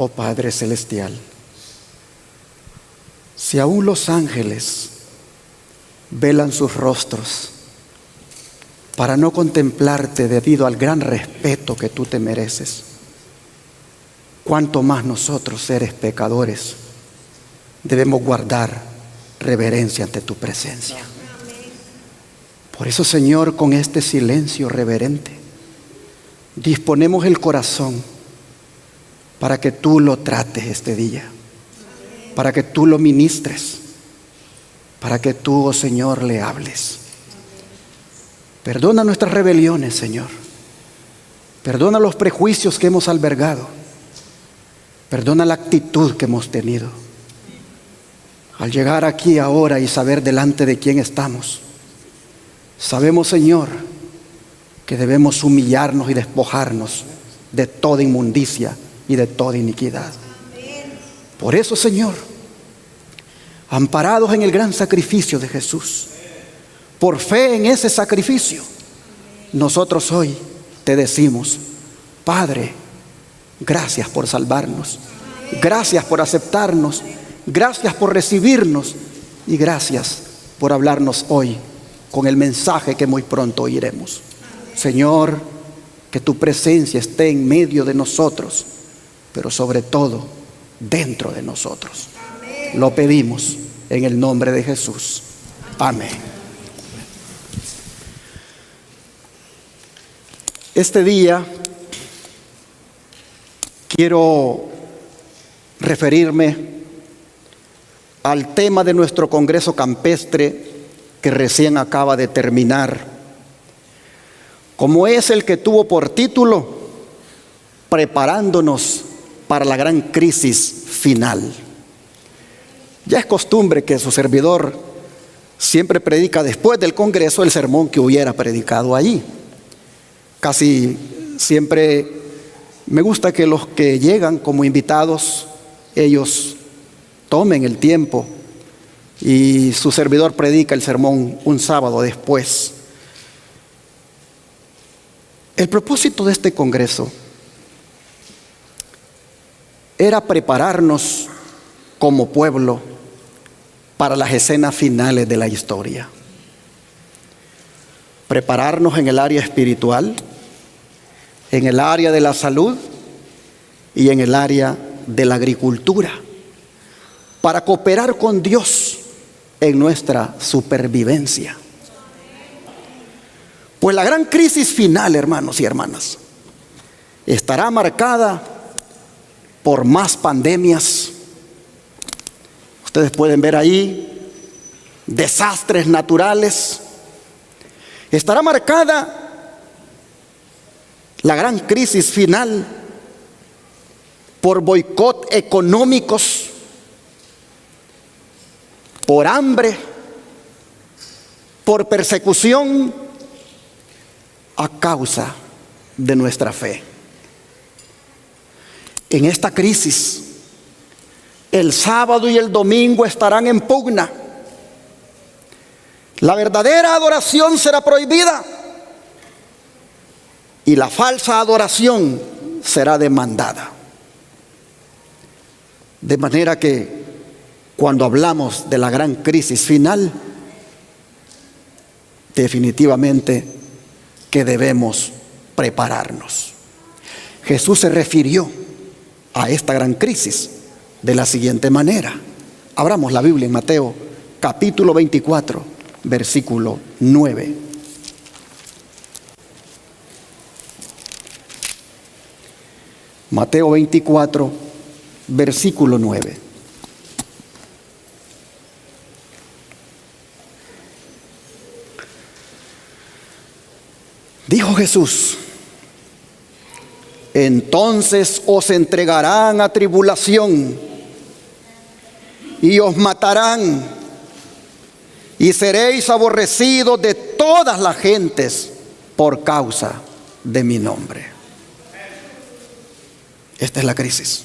Oh Padre Celestial, si aún los ángeles velan sus rostros para no contemplarte debido al gran respeto que tú te mereces, cuánto más nosotros, seres pecadores, debemos guardar reverencia ante tu presencia. Por eso, Señor, con este silencio reverente, disponemos el corazón para que tú lo trates este día, para que tú lo ministres, para que tú, oh Señor, le hables. Perdona nuestras rebeliones, Señor. Perdona los prejuicios que hemos albergado. Perdona la actitud que hemos tenido. Al llegar aquí ahora y saber delante de quién estamos, sabemos, Señor, que debemos humillarnos y despojarnos de toda inmundicia y de toda iniquidad. Por eso, Señor, amparados en el gran sacrificio de Jesús, por fe en ese sacrificio, nosotros hoy te decimos: Padre, gracias por salvarnos, gracias por aceptarnos, gracias por recibirnos y gracias por hablarnos hoy con el mensaje que muy pronto oiremos. Señor, que tu presencia esté en medio de nosotros, pero sobre todo dentro de nosotros. Lo pedimos en el nombre de Jesús. Amén. Este día quiero referirme al tema de nuestro Congreso Campestre que recién acaba de terminar, como es el que tuvo por título Preparándonos para la gran crisis final. Ya es costumbre que su servidor siempre predica después del Congreso el sermón que hubiera predicado allí. Casi siempre me gusta que los que llegan como invitados, ellos tomen el tiempo y su servidor predica el sermón un sábado después. El propósito de este congreso era prepararnos como pueblo para las escenas finales de la historia. Prepararnos en el área espiritual, en el área de la salud y en el área de la agricultura, para cooperar con Dios en nuestra supervivencia. Pues la gran crisis final, hermanos y hermanas, estará marcada por más pandemias. Ustedes pueden ver ahí desastres naturales. Estará marcada la gran crisis final por boicot económicos, por hambre, por persecución a causa de nuestra fe. En esta crisis, el sábado y el domingo estarán en pugna. La verdadera adoración será prohibida y la falsa adoración será demandada. De manera que cuando hablamos de la gran crisis final, definitivamente que debemos prepararnos. Jesús se refirió a esta gran crisis de la siguiente manera. Abramos la Biblia en Mateo capítulo 24, versículo 9. Mateo 24, versículo 9. Dijo Jesús: entonces os entregarán a tribulación y os matarán y seréis aborrecidos de todas las gentes por causa de mi nombre. Esta es la crisis.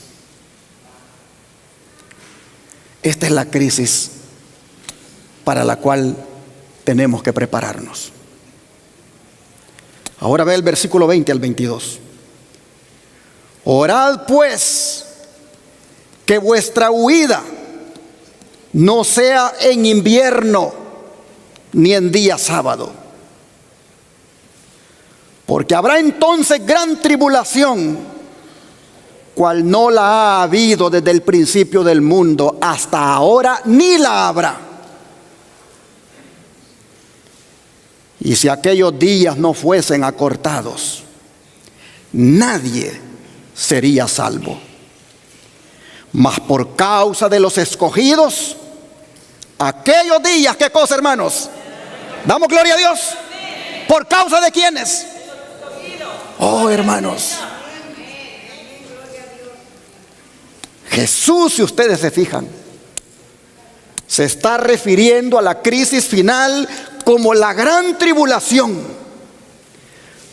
Esta es la crisis para la cual tenemos que prepararnos. Ahora ve el versículo 20 al 22. Orad pues que vuestra huida no sea en invierno ni en día sábado, porque habrá entonces gran tribulación, cual no la ha habido desde el principio del mundo hasta ahora, ni la habrá. Y si aquellos días no fuesen acortados, nadie sería salvo. Mas por causa de los escogidos, aquellos días, ¿qué cosa, hermanos? Damos gloria a Dios. ¿Por causa de quiénes? Oh, hermanos, Jesús, si ustedes se fijan, se está refiriendo a la crisis final como la gran tribulación.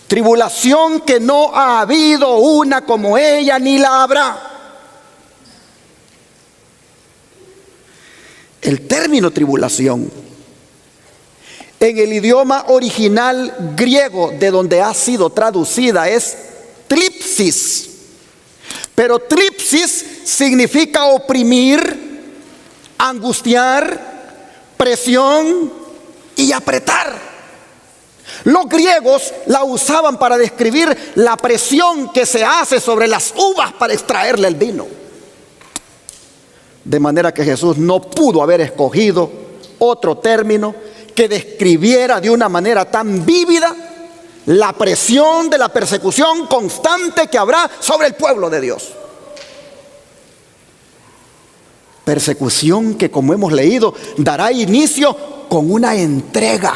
Tribulación que no ha habido una como ella, ni la habrá. El término tribulación, en el idioma original griego de donde ha sido traducida, es tripsis. Pero tripsis significa oprimir, angustiar, presión y apretar. Los griegos la usaban para describir la presión que se hace sobre las uvas para extraerle el vino. De manera que Jesús no pudo haber escogido otro término que describiera de una manera tan vívida la presión de la persecución constante que habrá sobre el pueblo de Dios. Persecución que, como hemos leído, dará inicio con una entrega.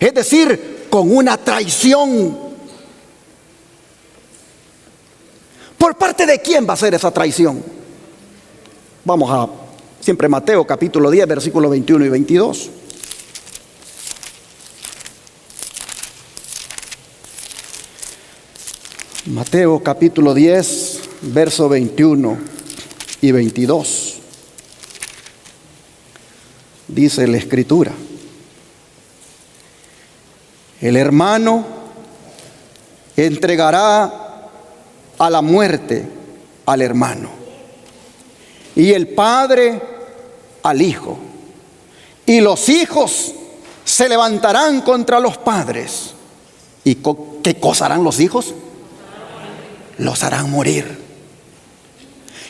Es decir, con una traición. ¿Por parte de quién va a ser esa traición? Vamos a siempre Mateo capítulo 10, versículos 21 y 22. Mateo capítulo 10, verso 21 y 22. Dice la Escritura: el hermano entregará a la muerte al hermano, y el padre al hijo, y los hijos se levantarán contra los padres. ¿Y qué cosa harán los hijos? Los harán morir.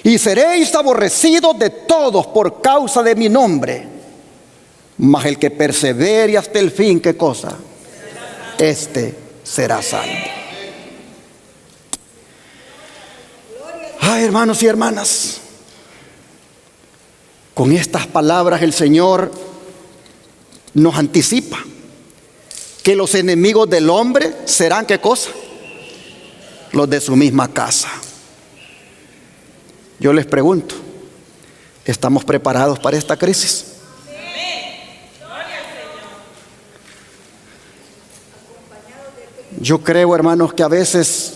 Y seréis aborrecidos de todos por causa de mi nombre, mas el que persevere hasta el fin, ¿qué cosa? Este será salvo. Ay, hermanos y hermanas, con estas palabras el Señor nos anticipa que los enemigos del hombre serán, ¿qué cosa? Los de su misma casa. Yo les pregunto, ¿estamos preparados para esta crisis? Yo creo, hermanos, que a veces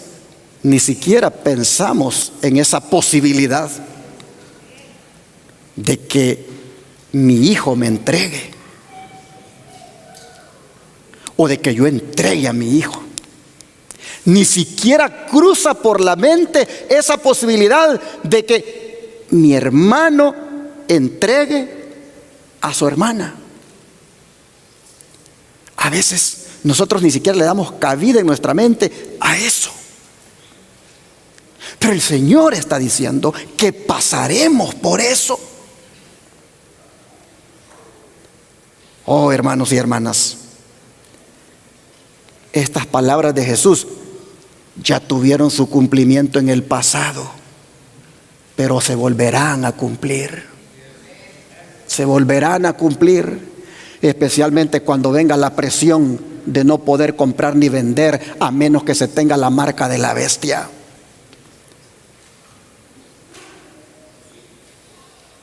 ni siquiera pensamos en esa posibilidad de que mi hijo me entregue, o de que yo entregue a mi hijo. Ni siquiera cruza por la mente esa posibilidad de que mi hermano entregue a su hermana. A veces nosotros ni siquiera le damos cabida en nuestra mente a eso. Pero el Señor está diciendo que pasaremos por eso. Oh, hermanos y hermanas, estas palabras de Jesús ya tuvieron su cumplimiento en el pasado, pero se volverán a cumplir. Se volverán a cumplir, especialmente cuando venga la presión de no poder comprar ni vender a menos que se tenga la marca de la bestia.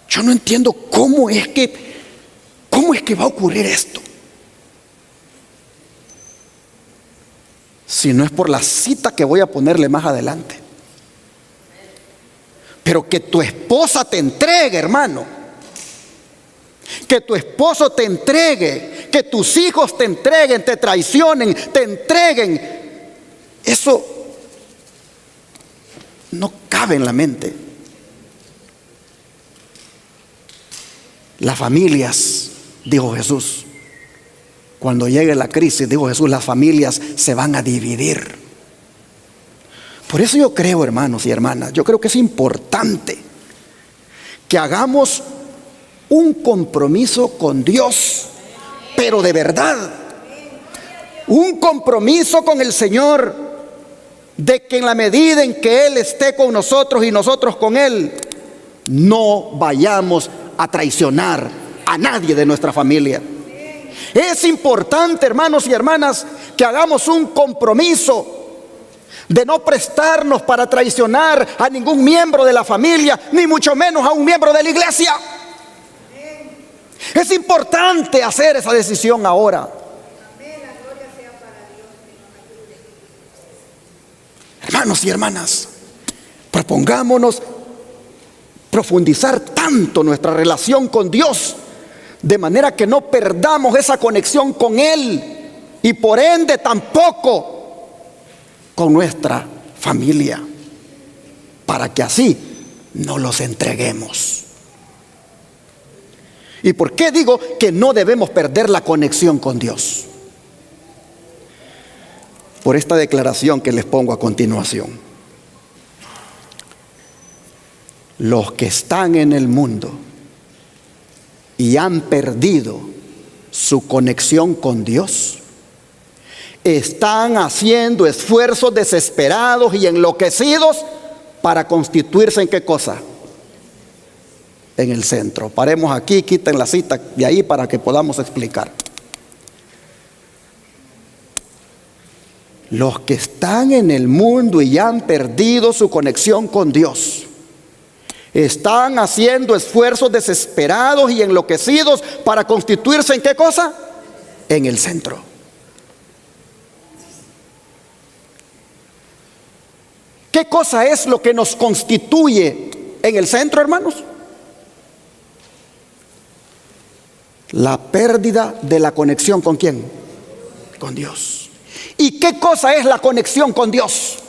Yo no entiendo cómo es que va a ocurrir esto. Si no es por la cita que voy a ponerle más adelante. Pero que tu esposa te entregue, hermano. Que tu esposo te entregue. Que tus hijos te entreguen, te traicionen, te entreguen. Eso no cabe en la mente. Las familias, dijo Jesús, cuando llegue la crisis, dijo Jesús, las familias se van a dividir. Por eso yo creo, hermanos y hermanas, yo creo que es importante que hagamos un compromiso con Dios, pero de verdad, un compromiso con el Señor, de que en la medida en que Él esté con nosotros y nosotros con Él, no vayamos a traicionar a nadie de nuestra familia. Es importante, hermanos y hermanas, que hagamos un compromiso de no prestarnos para traicionar a ningún miembro de la familia, ni mucho menos a un miembro de la iglesia. Es importante hacer esa decisión ahora. Hermanos y hermanas, propongámonos profundizar tanto nuestra relación con Dios, de manera que no perdamos esa conexión con Él y por ende tampoco con nuestra familia, para que así no los entreguemos. ¿Y por qué digo que no debemos perder la conexión con Dios? Por esta declaración que les pongo a continuación. Los que están en el mundo y han perdido su conexión con Dios, están haciendo esfuerzos desesperados y enloquecidos para constituirse ¿en qué cosa? En el centro. Paremos aquí, quiten la cita de ahí para que podamos explicar. Los que están en el mundo y han perdido su conexión con Dios, están haciendo esfuerzos desesperados y enloquecidos para constituirse ¿en qué cosa? En el centro. ¿Qué cosa es lo que nos constituye en el centro, hermanos? La pérdida de la conexión ¿con quién? Con Dios. ¿Y qué cosa es la conexión con Dios?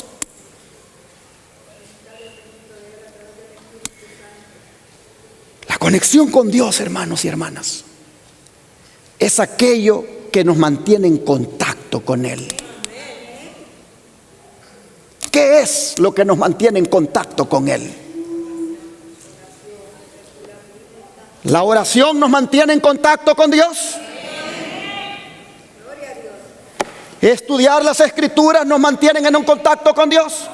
La conexión con Dios, hermanos y hermanas, es aquello que nos mantiene en contacto con Él. ¿Qué es lo que nos mantiene en contacto con Él? ¿La oración nos mantiene en contacto con Dios? ¿Estudiar las Escrituras nos mantienen en un contacto con Dios?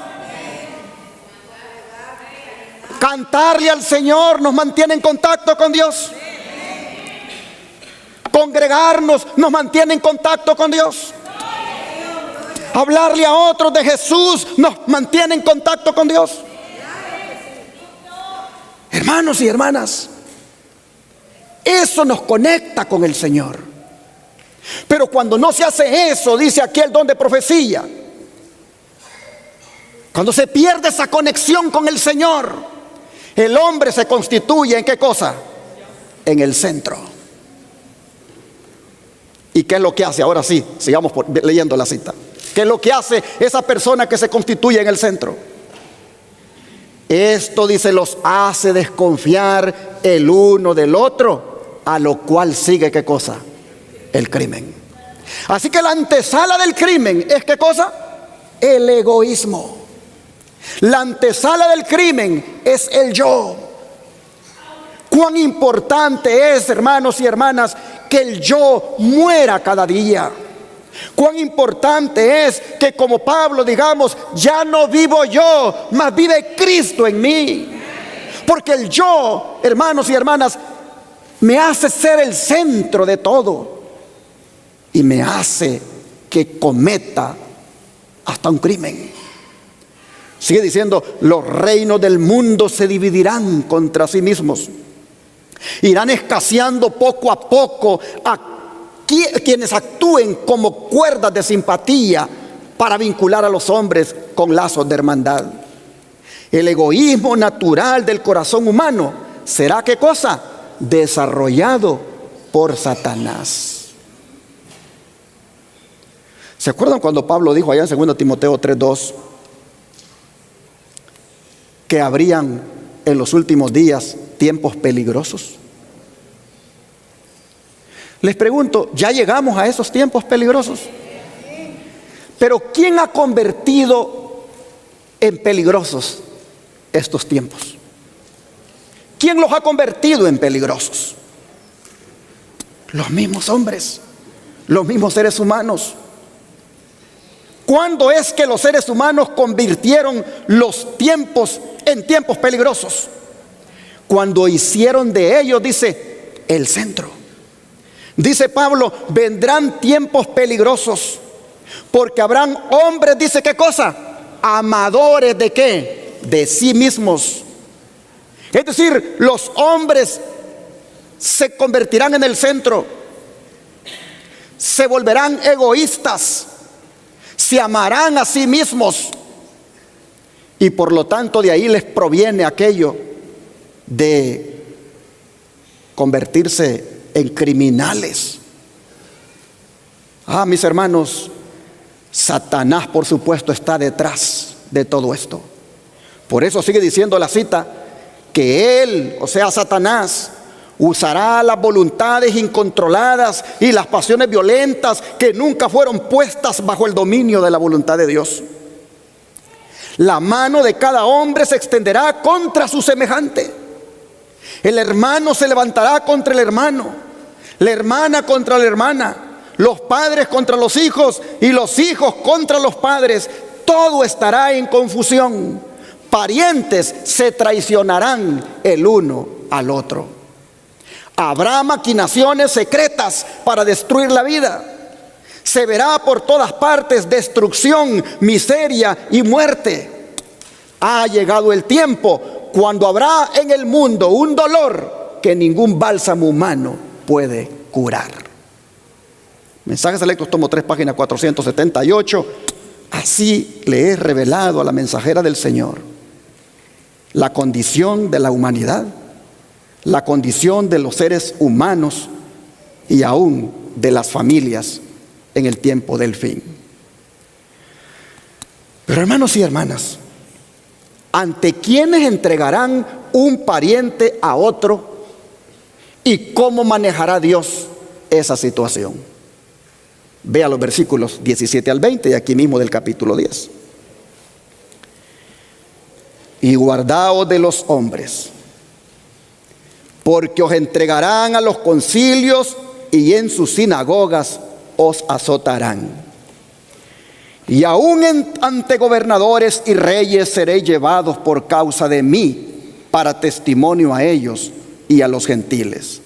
¿Cantarle al Señor nos mantiene en contacto con Dios? ¿Congregarnos nos mantiene en contacto con Dios? ¿Hablarle a otros de Jesús nos mantiene en contacto con Dios? Hermanos y hermanas, eso nos conecta con el Señor. Pero cuando no se hace eso, dice aquí el don de profecía, cuando se pierde esa conexión con el Señor, el hombre se constituye ¿en qué cosa? En el centro. ¿Y qué es lo que hace? Ahora sí, sigamos leyendo la cita. ¿Qué es lo que hace esa persona que se constituye en el centro? Esto, dice, los hace desconfiar el uno del otro, a lo cual sigue ¿qué cosa? El crimen. Así que la antesala del crimen es ¿qué cosa? El egoísmo. La antesala del crimen es el yo. Cuán importante es, hermanos y hermanas, que el yo muera cada día. Cuán importante es que, como Pablo, digamos, ya no vivo yo, mas vive Cristo en mí. Porque el yo, hermanos y hermanas, me hace ser el centro de todo y me hace que cometa hasta un crimen. Sigue diciendo, los reinos del mundo se dividirán contra sí mismos. Irán escaseando poco a poco a quienes actúen como cuerdas de simpatía para vincular a los hombres con lazos de hermandad. El egoísmo natural del corazón humano será ¿qué cosa? Desarrollado por Satanás. ¿Se acuerdan cuando Pablo dijo allá en 2 Timoteo 3:2? que habrían en los últimos días tiempos peligrosos? Les pregunto, ¿ya llegamos a esos tiempos peligrosos? Pero ¿quién ha convertido en peligrosos estos tiempos? ¿Quién los ha convertido en peligrosos? Los mismos hombres, los mismos seres humanos. ¿Cuándo es que los seres humanos convirtieron los tiempos en tiempos peligrosos? Cuando hicieron de ellos, dice, el centro. Dice Pablo, vendrán tiempos peligrosos, porque habrán hombres, dice, ¿qué cosa? Amadores de ¿qué? De sí mismos. Es decir, los hombres se convertirán en el centro, se volverán egoístas, se amarán a sí mismos, y por lo tanto de ahí les proviene aquello de convertirse en criminales. Mis hermanos, Satanás, por supuesto, está detrás de todo esto. Por eso sigue diciendo la cita que él, o sea, Satanás, usará las voluntades incontroladas y las pasiones violentas que nunca fueron puestas bajo el dominio de la voluntad de Dios. La mano de cada hombre se extenderá contra su semejante. El hermano se levantará contra el hermano, la hermana contra la hermana, los padres contra los hijos y los hijos contra los padres. Todo estará en confusión. Parientes se traicionarán el uno al otro. Habrá maquinaciones secretas para destruir la vida. Se verá por todas partes destrucción, miseria y muerte. Ha llegado el tiempo cuando habrá en el mundo un dolor que ningún bálsamo humano puede curar. Mensajes Selectos, tomo 3, página 478. Así le he revelado a la mensajera del Señor la condición de la humanidad, la condición de los seres humanos y aún de las familias en el tiempo del fin. Pero hermanos y hermanas, ¿ante quiénes entregarán un pariente a otro y cómo manejará Dios esa situación? Vea los versículos 17 al 20 y aquí mismo del capítulo 10. Y guardaos de los hombres, porque os entregarán a los concilios y en sus sinagogas os azotarán. Y aún ante gobernadores y reyes seréis llevados por causa de mí, para testimonio a ellos y a los gentiles.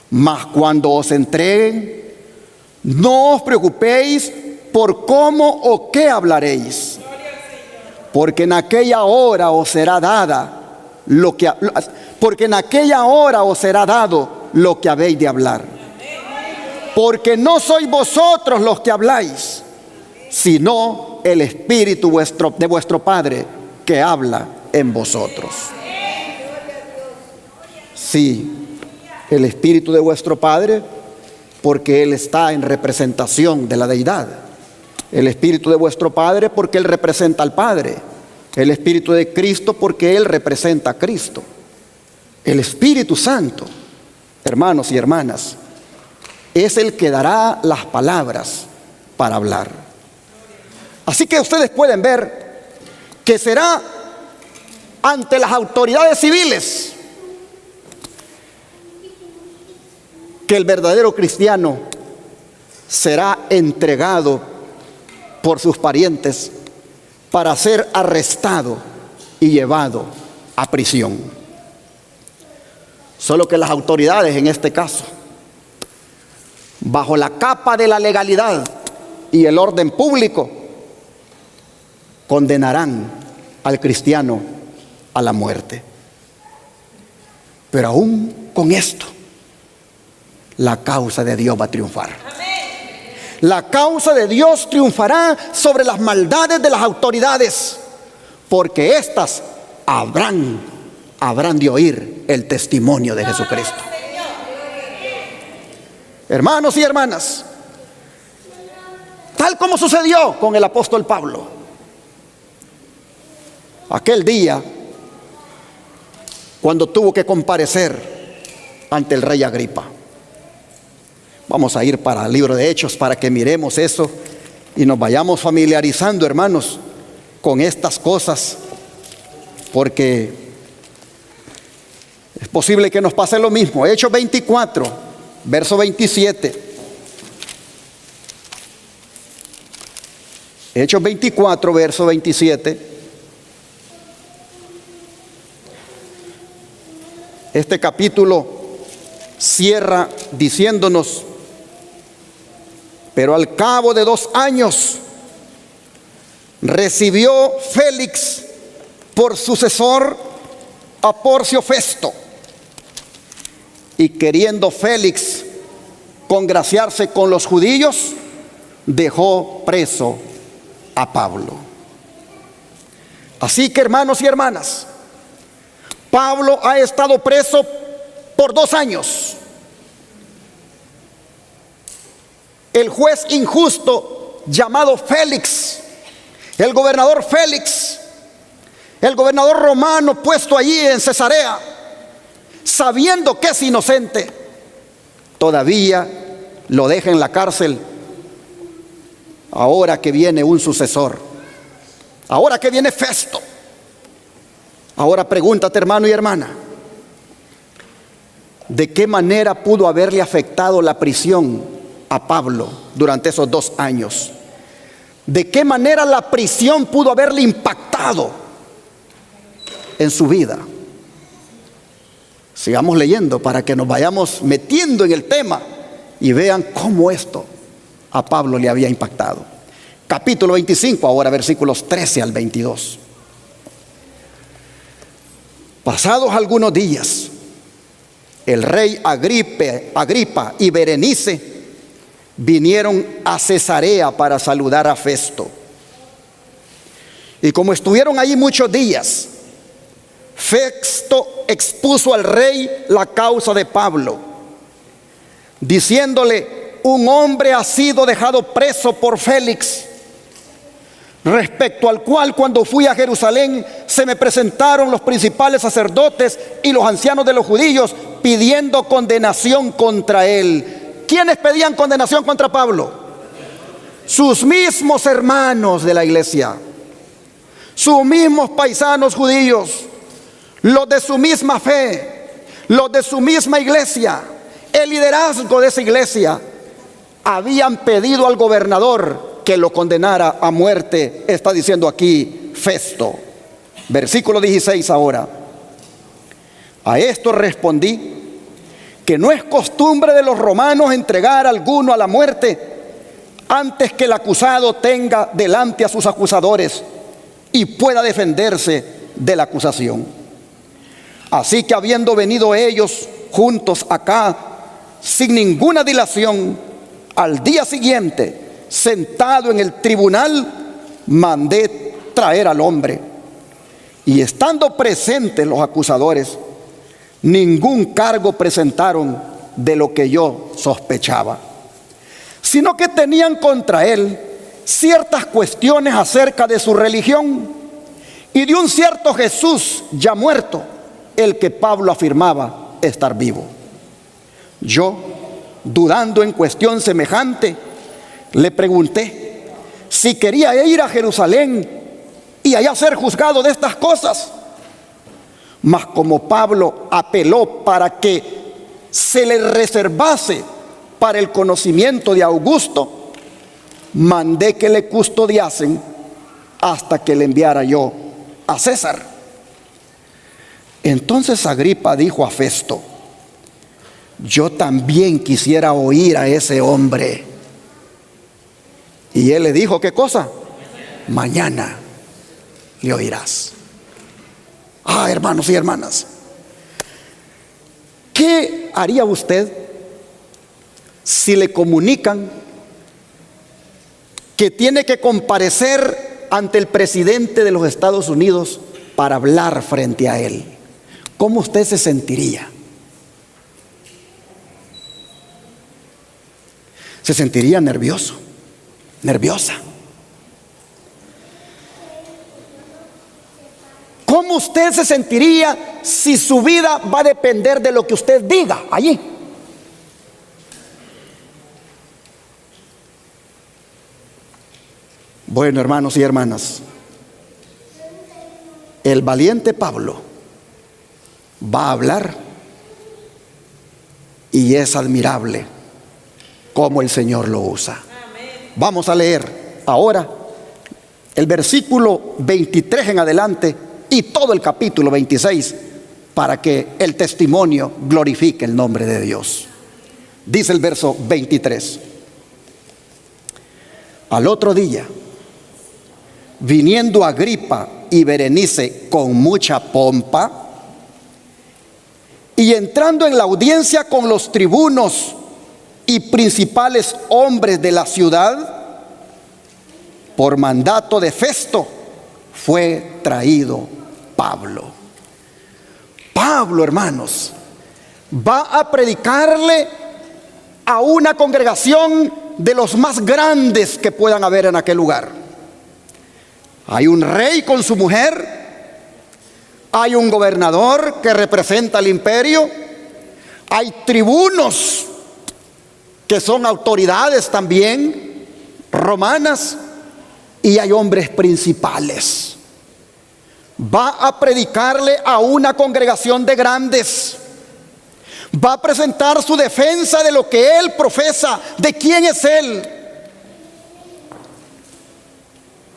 Mas cuando os entreguen, no os preocupéis por cómo o qué hablaréis, porque en aquella hora os será dada porque en aquella hora os será dado lo que habéis de hablar. Porque no sois vosotros los que habláis, sino el Espíritu de vuestro Padre que habla en vosotros. Sí, el Espíritu de vuestro Padre, porque Él está en representación de la deidad. El Espíritu de vuestro Padre, porque Él representa al Padre. El Espíritu de Cristo, porque Él representa a Cristo. El Espíritu Santo, hermanos y hermanas, es el que dará las palabras para hablar. Así que ustedes pueden ver que será ante las autoridades civiles que el verdadero cristiano será entregado por sus parientes para ser arrestado y llevado a prisión. Solo que las autoridades, en este caso, bajo la capa de la legalidad y el orden público, condenarán al cristiano a la muerte. Pero aún con esto, la causa de Dios va a triunfar. La causa de Dios triunfará sobre las maldades de las autoridades, porque éstas habrán de oír el testimonio de Jesucristo. Hermanos y hermanas, tal como sucedió con el apóstol Pablo, aquel día cuando tuvo que comparecer ante el rey Agripa. Vamos a ir para el libro de Hechos para que miremos eso y nos vayamos familiarizando, hermanos, con estas cosas, porque es posible que nos pase lo mismo. Hechos 24, verso 27. Hechos 24, verso 27. Este capítulo cierra diciéndonos: pero al cabo de 2 años recibió Félix por sucesor a Porcio Festo, y queriendo Félix congraciarse con los judíos, dejó preso a Pablo. Así que, hermanos y hermanas, Pablo ha estado preso por 2 años. El juez injusto llamado Félix, el gobernador Félix, el gobernador romano puesto allí en Cesarea, sabiendo que es inocente, todavía lo deja en la cárcel. Ahora que viene un sucesor, ahora que viene Festo. Ahora pregúntate, hermano y hermana, ¿de qué manera pudo haberle afectado la prisión a Pablo durante esos 2 años? ¿De qué manera la prisión pudo haberle impactado en su vida? Sigamos leyendo para que nos vayamos metiendo en el tema y vean cómo esto a Pablo le había impactado. Capítulo 25, ahora versículos 13 al 22. Pasados algunos días, el rey Agripa y Berenice vinieron a Cesarea para saludar a Festo. Y como estuvieron allí muchos días, Festo expuso al rey la causa de Pablo, diciéndole: un hombre ha sido dejado preso por Félix, respecto al cual cuando fui a Jerusalén se me presentaron los principales sacerdotes y los ancianos de los judíos pidiendo condenación contra él. ¿Quiénes pedían condenación contra Pablo? Sus mismos hermanos de la iglesia, sus mismos paisanos judíos, los de su misma fe, los de su misma iglesia, el liderazgo de esa iglesia, habían pedido al gobernador que lo condenara a muerte. Está diciendo aquí Festo. Versículo 16 ahora. A esto respondí que no es costumbre de los romanos entregar a alguno a la muerte antes que el acusado tenga delante a sus acusadores y pueda defenderse de la acusación. Así que habiendo venido ellos juntos acá sin ninguna dilación, al día siguiente, sentado en el tribunal, mandé traer al hombre. Y estando presentes los acusadores, ningún cargo presentaron de lo que yo sospechaba, sino que tenían contra él ciertas cuestiones acerca de su religión y de un cierto Jesús ya muerto, el que Pablo afirmaba estar vivo. Yo, dudando en cuestión semejante, le pregunté si quería ir a Jerusalén y allá ser juzgado de estas cosas. Mas como Pablo apeló para que se le reservase para el conocimiento de Augusto, mandé que le custodiasen hasta que le enviara yo a César. Entonces Agripa dijo a Festo: yo también quisiera oír a ese hombre. Y él le dijo: ¿qué cosa? Mañana le oirás. Hermanos y hermanas, ¿qué haría usted si le comunican que tiene que comparecer ante el presidente de los Estados Unidos para hablar frente a él? ¿Cómo usted se sentiría? Se sentiría nervioso, nerviosa. ¿Cómo usted se sentiría si su vida va a depender de lo que usted diga allí? Bueno, hermanos y hermanas, el valiente Pablo va a hablar y es admirable cómo el Señor lo usa. Vamos a leer ahora el versículo 23 en adelante y todo el capítulo 26 para que el testimonio glorifique el nombre de Dios. Dice el verso 23: al otro día, viniendo Agripa y Berenice con mucha pompa, y entrando en la audiencia con los tribunos y principales hombres de la ciudad, por mandato de Festo, fue traído Pablo. Pablo, hermanos, va a predicarle a una congregación de los más grandes que puedan haber en aquel lugar. Hay un rey con su mujer, hay un gobernador que representa al imperio, hay tribunos que son autoridades también romanas, y hay hombres principales. Va a predicarle a una congregación de grandes. Va a presentar su defensa de lo que él profesa, de quién es él.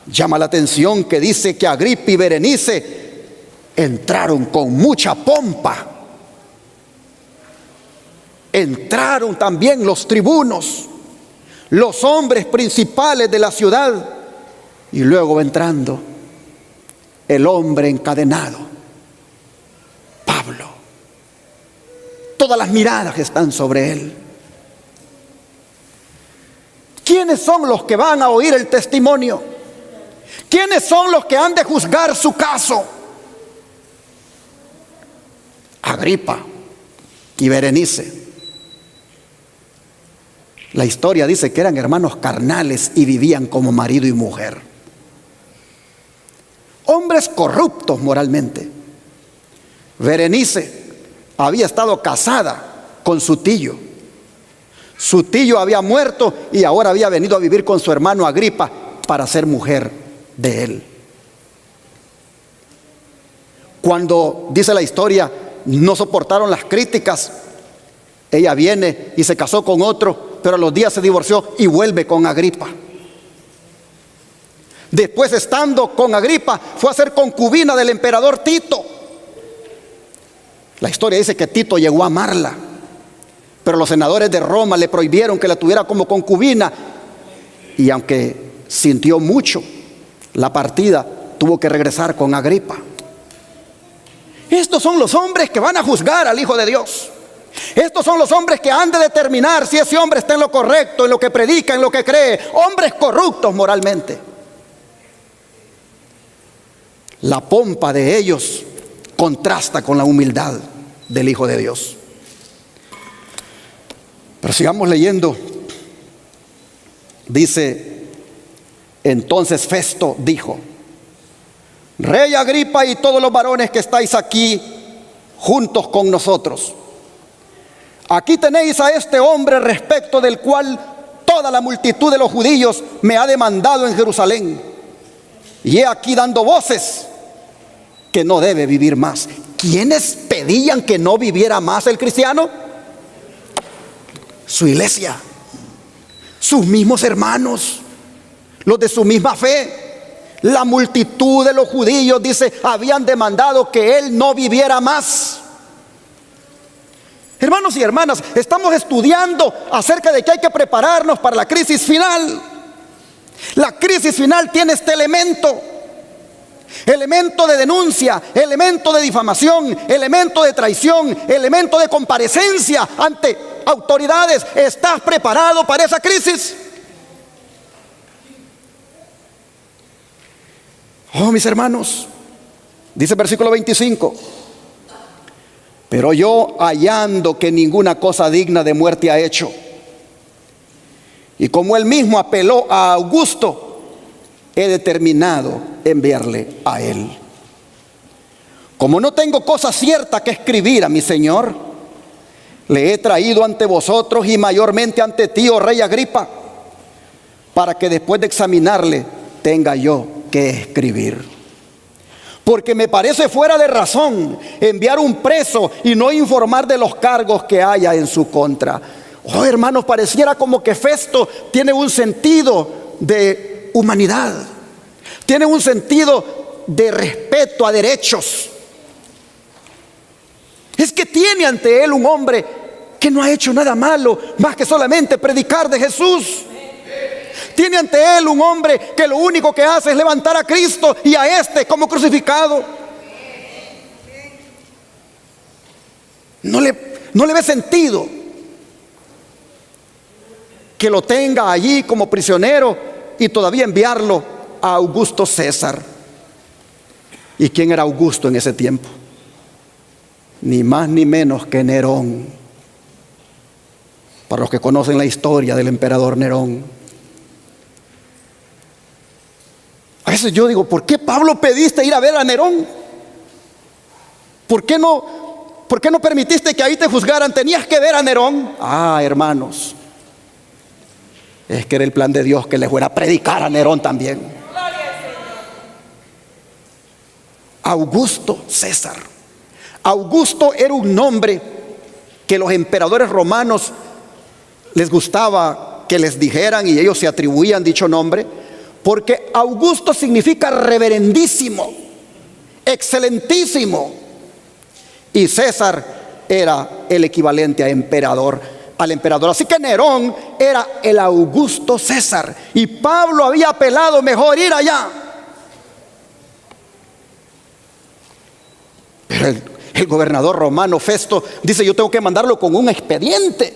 Llama la atención que dice que Agripa y Berenice entraron con mucha pompa. Entraron también los tribunos, los hombres principales de la ciudad, y luego va entrando el hombre encadenado, Pablo. Todas las miradas están sobre él. ¿Quiénes son los que van a oír el testimonio? ¿Quiénes son los que han de juzgar su caso? Agripa y Berenice. La historia dice que eran hermanos carnales y vivían como marido y mujer. Hombres corruptos moralmente. Berenice había estado casada con su tío. Su tío había muerto y ahora había venido a vivir con su hermano Agripa para ser mujer de él. Cuando, dice la historia, no soportaron las críticas, ella viene y se casó con otro, pero a los días se divorció y vuelve con Agripa. Después, estando con Agripa, fue a ser concubina del emperador Tito. La historia dice que Tito llegó a amarla, pero los senadores de Roma le prohibieron que la tuviera como concubina, y aunque sintió mucho la partida, tuvo que regresar con Agripa. Estos son los hombres que van a juzgar al Hijo de Dios. Estos son los hombres que han de determinar si ese hombre está en lo correcto, en lo que predica, en lo que cree. Hombres corruptos moralmente. La pompa de ellos contrasta con la humildad del Hijo de Dios. Pero sigamos leyendo. Dice: entonces Festo dijo: Rey Agripa y todos los varones que estáis aquí juntos con nosotros, aquí tenéis a este hombre respecto del cual toda la multitud de los judíos me ha demandado en Jerusalén. Y he aquí dando voces que no debe vivir más. ¿Quiénes pedían que no viviera más el cristiano? Su iglesia, sus mismos hermanos, los de su misma fe. La multitud de los judíos, dice, habían demandado que él no viviera más. Hermanos y hermanas, estamos estudiando acerca de que hay que prepararnos para la crisis final. La crisis final tiene este elemento de denuncia, elemento de difamación, elemento de traición, elemento de comparecencia ante autoridades. ¿Estás preparado para esa crisis? Oh, mis hermanos, dice el versículo 25: pero yo, hallando que ninguna cosa digna de muerte ha hecho, y como él mismo apeló a Augusto, he determinado enviarle a él. como no tengo cosa cierta que escribir a mi Señor, le he traído ante vosotros y mayormente ante ti, oh rey Agripa, para que después de examinarle tenga yo que escribir. Porque me parece fuera de razón enviar un preso y no informar de los cargos que haya en su contra. Oh, hermanos, pareciera como que Festo tiene un sentido de humanidad, tiene un sentido de respeto a derechos. Es que tiene ante él un hombre que no ha hecho nada malo más que solamente predicar de Jesús. Tiene ante él un hombre que lo único que hace es levantar a Cristo y a este como crucificado. No le ve sentido que lo tenga allí como prisionero y todavía enviarlo a Augusto César. ¿Y quién era Augusto en ese tiempo? Ni más ni menos que Nerón. Para los que conocen la historia del emperador Nerón. A veces yo digo, ¿por qué Pablo pediste ir a ver a Nerón? ¿Por qué no permitiste que ahí te juzgaran? Tenías que ver a Nerón. Ah, hermanos, es que era el plan de Dios que le fuera a predicar a Nerón también. Augusto César. Augusto era un nombre que los emperadores romanos les gustaba que les dijeran y ellos se atribuían dicho nombre, porque Augusto significa reverendísimo, excelentísimo, y César era el equivalente al emperador. Así que Nerón era el Augusto César y Pablo había apelado mejor ir allá. Pero el gobernador romano Festo dice: yo tengo que mandarlo con un expediente,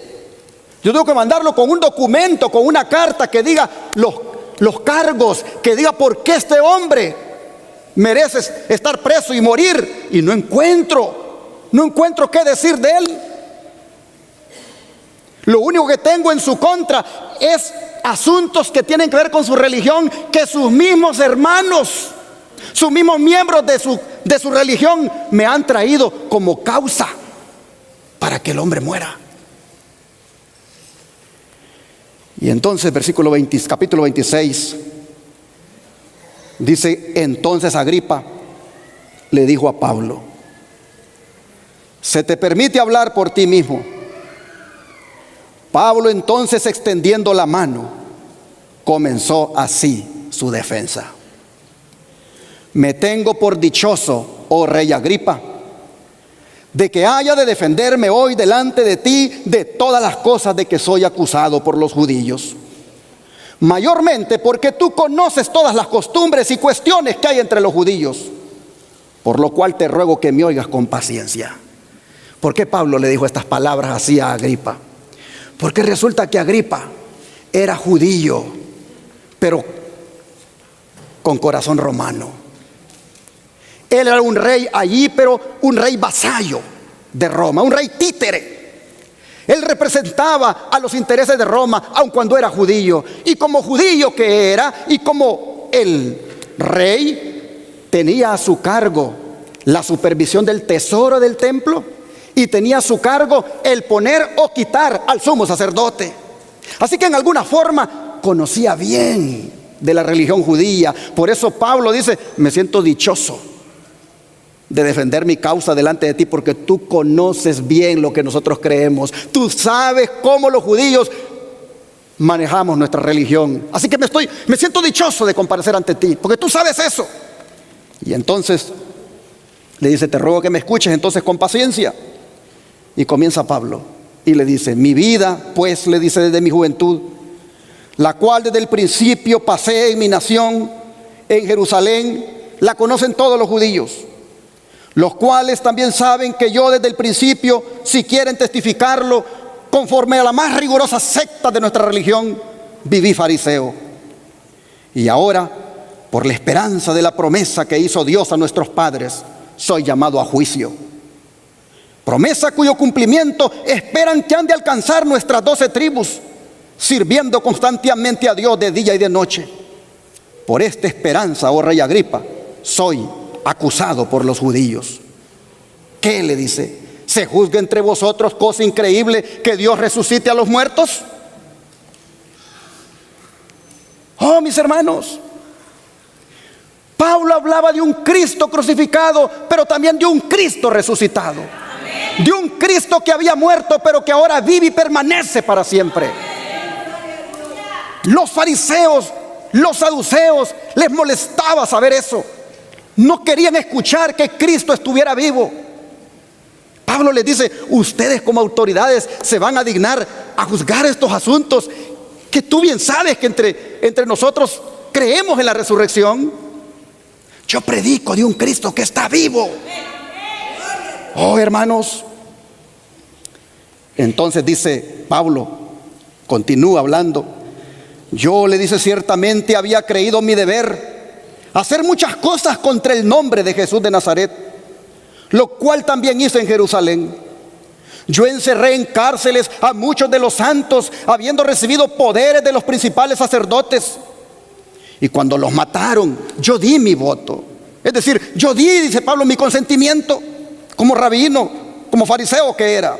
yo tengo que mandarlo con un documento, con una carta que diga los cargos, que diga por qué este hombre merece estar preso y morir. Y no encuentro qué decir de él. Lo único que tengo en su contra es asuntos que tienen que ver con su religión, que sus mismos hermanos, sus mismos miembros de su religión me han traído como causa para que el hombre muera. Y entonces capítulo 26 dice: entonces Agripa le dijo a Pablo: ¿se te permite hablar por ti mismo? Pablo entonces, extendiendo la mano, comenzó así su defensa: me tengo por dichoso, oh rey Agripa, de que haya de defenderme hoy delante de ti de todas las cosas de que soy acusado por los judíos, mayormente porque tú conoces todas las costumbres y cuestiones que hay entre los judíos, por lo cual te ruego que me oigas con paciencia. ¿Por qué Pablo le dijo estas palabras así a Agripa? Porque resulta que Agripa era judío, pero con corazón romano. Él era un rey allí, pero un rey vasallo de Roma, un rey títere. Él representaba a los intereses de Roma, aun cuando era judío. Y como judío que era, y como el rey, tenía a su cargo la supervisión del tesoro del templo, y tenía a su cargo el poner o quitar al sumo sacerdote. Así que en alguna forma conocía bien de la religión judía. Por eso Pablo dice: me siento dichoso de defender mi causa delante de ti, porque tú conoces bien lo que nosotros creemos. Tú sabes cómo los judíos manejamos nuestra religión. Así que me siento dichoso de comparecer ante ti, porque tú sabes eso. Y entonces le dice: te ruego que me escuches entonces con paciencia. Y comienza Pablo y le dice: mi vida, pues, le dice, desde mi juventud, la cual desde el principio pasé en mi nación, en Jerusalén, la conocen todos los judíos, los cuales también saben que yo desde el principio, si quieren testificarlo, conforme a la más rigurosa secta de nuestra religión, viví fariseo. Y ahora, por la esperanza de la promesa que hizo Dios a nuestros padres, soy llamado a juicio. Promesa cuyo cumplimiento esperan que han de alcanzar nuestras 12 tribus, sirviendo constantemente a Dios de día y de noche. Por esta esperanza, oh rey Agripa, soy acusado por los judíos. ¿Qué le dice? ¿Se juzga entre vosotros cosa increíble que Dios resucite a los muertos? Oh, mis hermanos, Pablo hablaba de un Cristo crucificado, pero también de un Cristo resucitado. De un Cristo que había muerto, pero que ahora vive y permanece para siempre. Los fariseos, los saduceos, les molestaba saber eso. No querían escuchar que Cristo estuviera vivo. Pablo les dice: ustedes como autoridades se van a dignar a juzgar estos asuntos, que tú bien sabes que entre nosotros creemos en la resurrección. Yo predico de un Cristo que está vivo. Oh, hermanos. Entonces dice Pablo, continúa hablando: yo, le dice, ciertamente había creído mi deber hacer muchas cosas contra el nombre de Jesús de Nazaret, lo cual también hice en Jerusalén. Yo encerré en cárceles a muchos de los santos, habiendo recibido poderes de los principales sacerdotes. Y cuando los mataron, yo di mi voto. Es decir, yo di, dice Pablo, mi consentimiento, como rabino, como fariseo que era.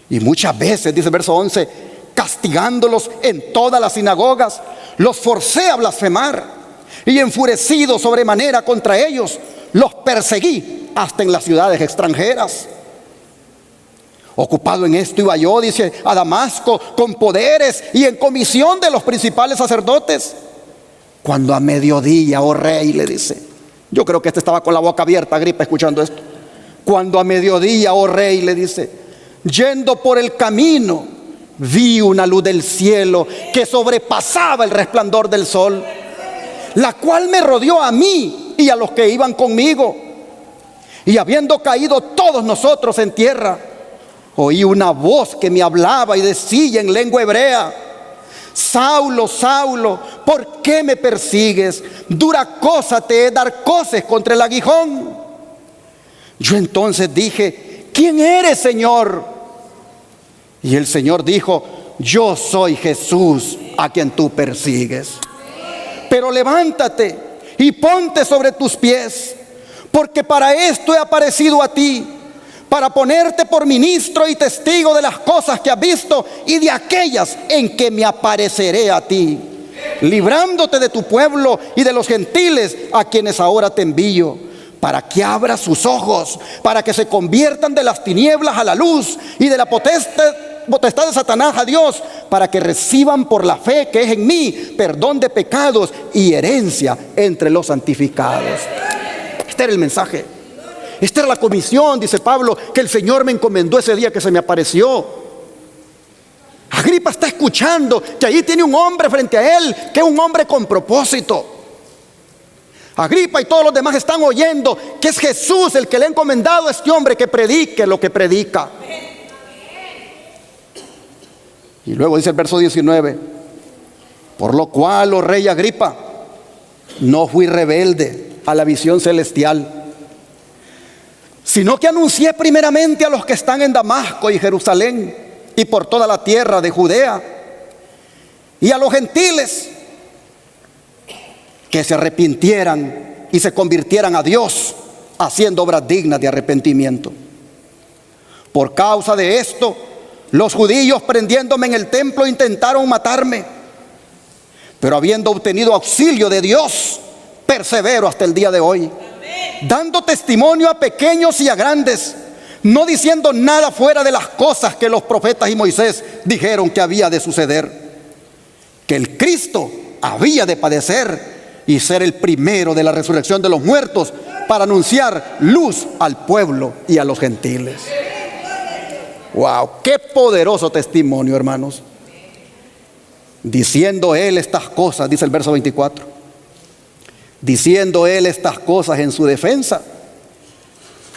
Y muchas veces, dice el verso 11, castigándolos en todas las sinagogas, los forcé a blasfemar. Y enfurecido sobremanera contra ellos, los perseguí hasta en las ciudades extranjeras. Ocupado en esto iba yo, dice, a Damasco, con poderes y en comisión de los principales sacerdotes. Cuando a mediodía, oh rey, le dice. Yo creo que este estaba con la boca abierta, Agripa, escuchando esto. Cuando a mediodía, oh rey, le dice, yendo por el camino, vi una luz del cielo que sobrepasaba el resplandor del sol, la cual me rodeó a mí y a los que iban conmigo. Y habiendo caído todos nosotros en tierra, oí una voz que me hablaba y decía en lengua hebrea: Saulo, Saulo, ¿por qué me persigues? Dura cosa te es dar coces contra el aguijón. Yo entonces dije: ¿quién eres, Señor? Y el Señor dijo: yo soy Jesús a quien tú persigues. Pero levántate y ponte sobre tus pies, porque para esto he aparecido a ti, para ponerte por ministro y testigo de las cosas que has visto y de aquellas en que me apareceré a ti, librándote de tu pueblo y de los gentiles a quienes ahora te envío, para que abras sus ojos, para que se conviertan de las tinieblas a la luz y de la potestad de Satanás a Dios, para que reciban por la fe que es en mí perdón de pecados y herencia entre los santificados. Este era el mensaje. Esta era la comisión, dice Pablo, que el Señor me encomendó ese día que se me apareció. Agripa está escuchando que allí tiene un hombre frente a él, que es un hombre con propósito. Agripa y todos los demás están oyendo que es Jesús el que le ha encomendado a este hombre que predique lo que predica. Y luego dice el verso 19: por lo cual, oh rey Agripa, no fui rebelde a la visión celestial, sino que anuncié primeramente a los que están en Damasco y Jerusalén y por toda la tierra de Judea, y a los gentiles que se arrepintieran y se convirtieran a Dios, haciendo obras dignas de arrepentimiento. Por causa de esto, los judíos, prendiéndome en el templo, intentaron matarme, pero habiendo obtenido auxilio de Dios, persevero hasta el día de hoy, dando testimonio a pequeños y a grandes, no diciendo nada fuera de las cosas que los profetas y Moisés dijeron que había de suceder, que el Cristo había de padecer y ser el primero de la resurrección de los muertos, para anunciar luz al pueblo y a los gentiles. Wow, qué poderoso testimonio, hermanos. Diciendo él estas cosas, dice el verso 24, diciendo él estas cosas en su defensa,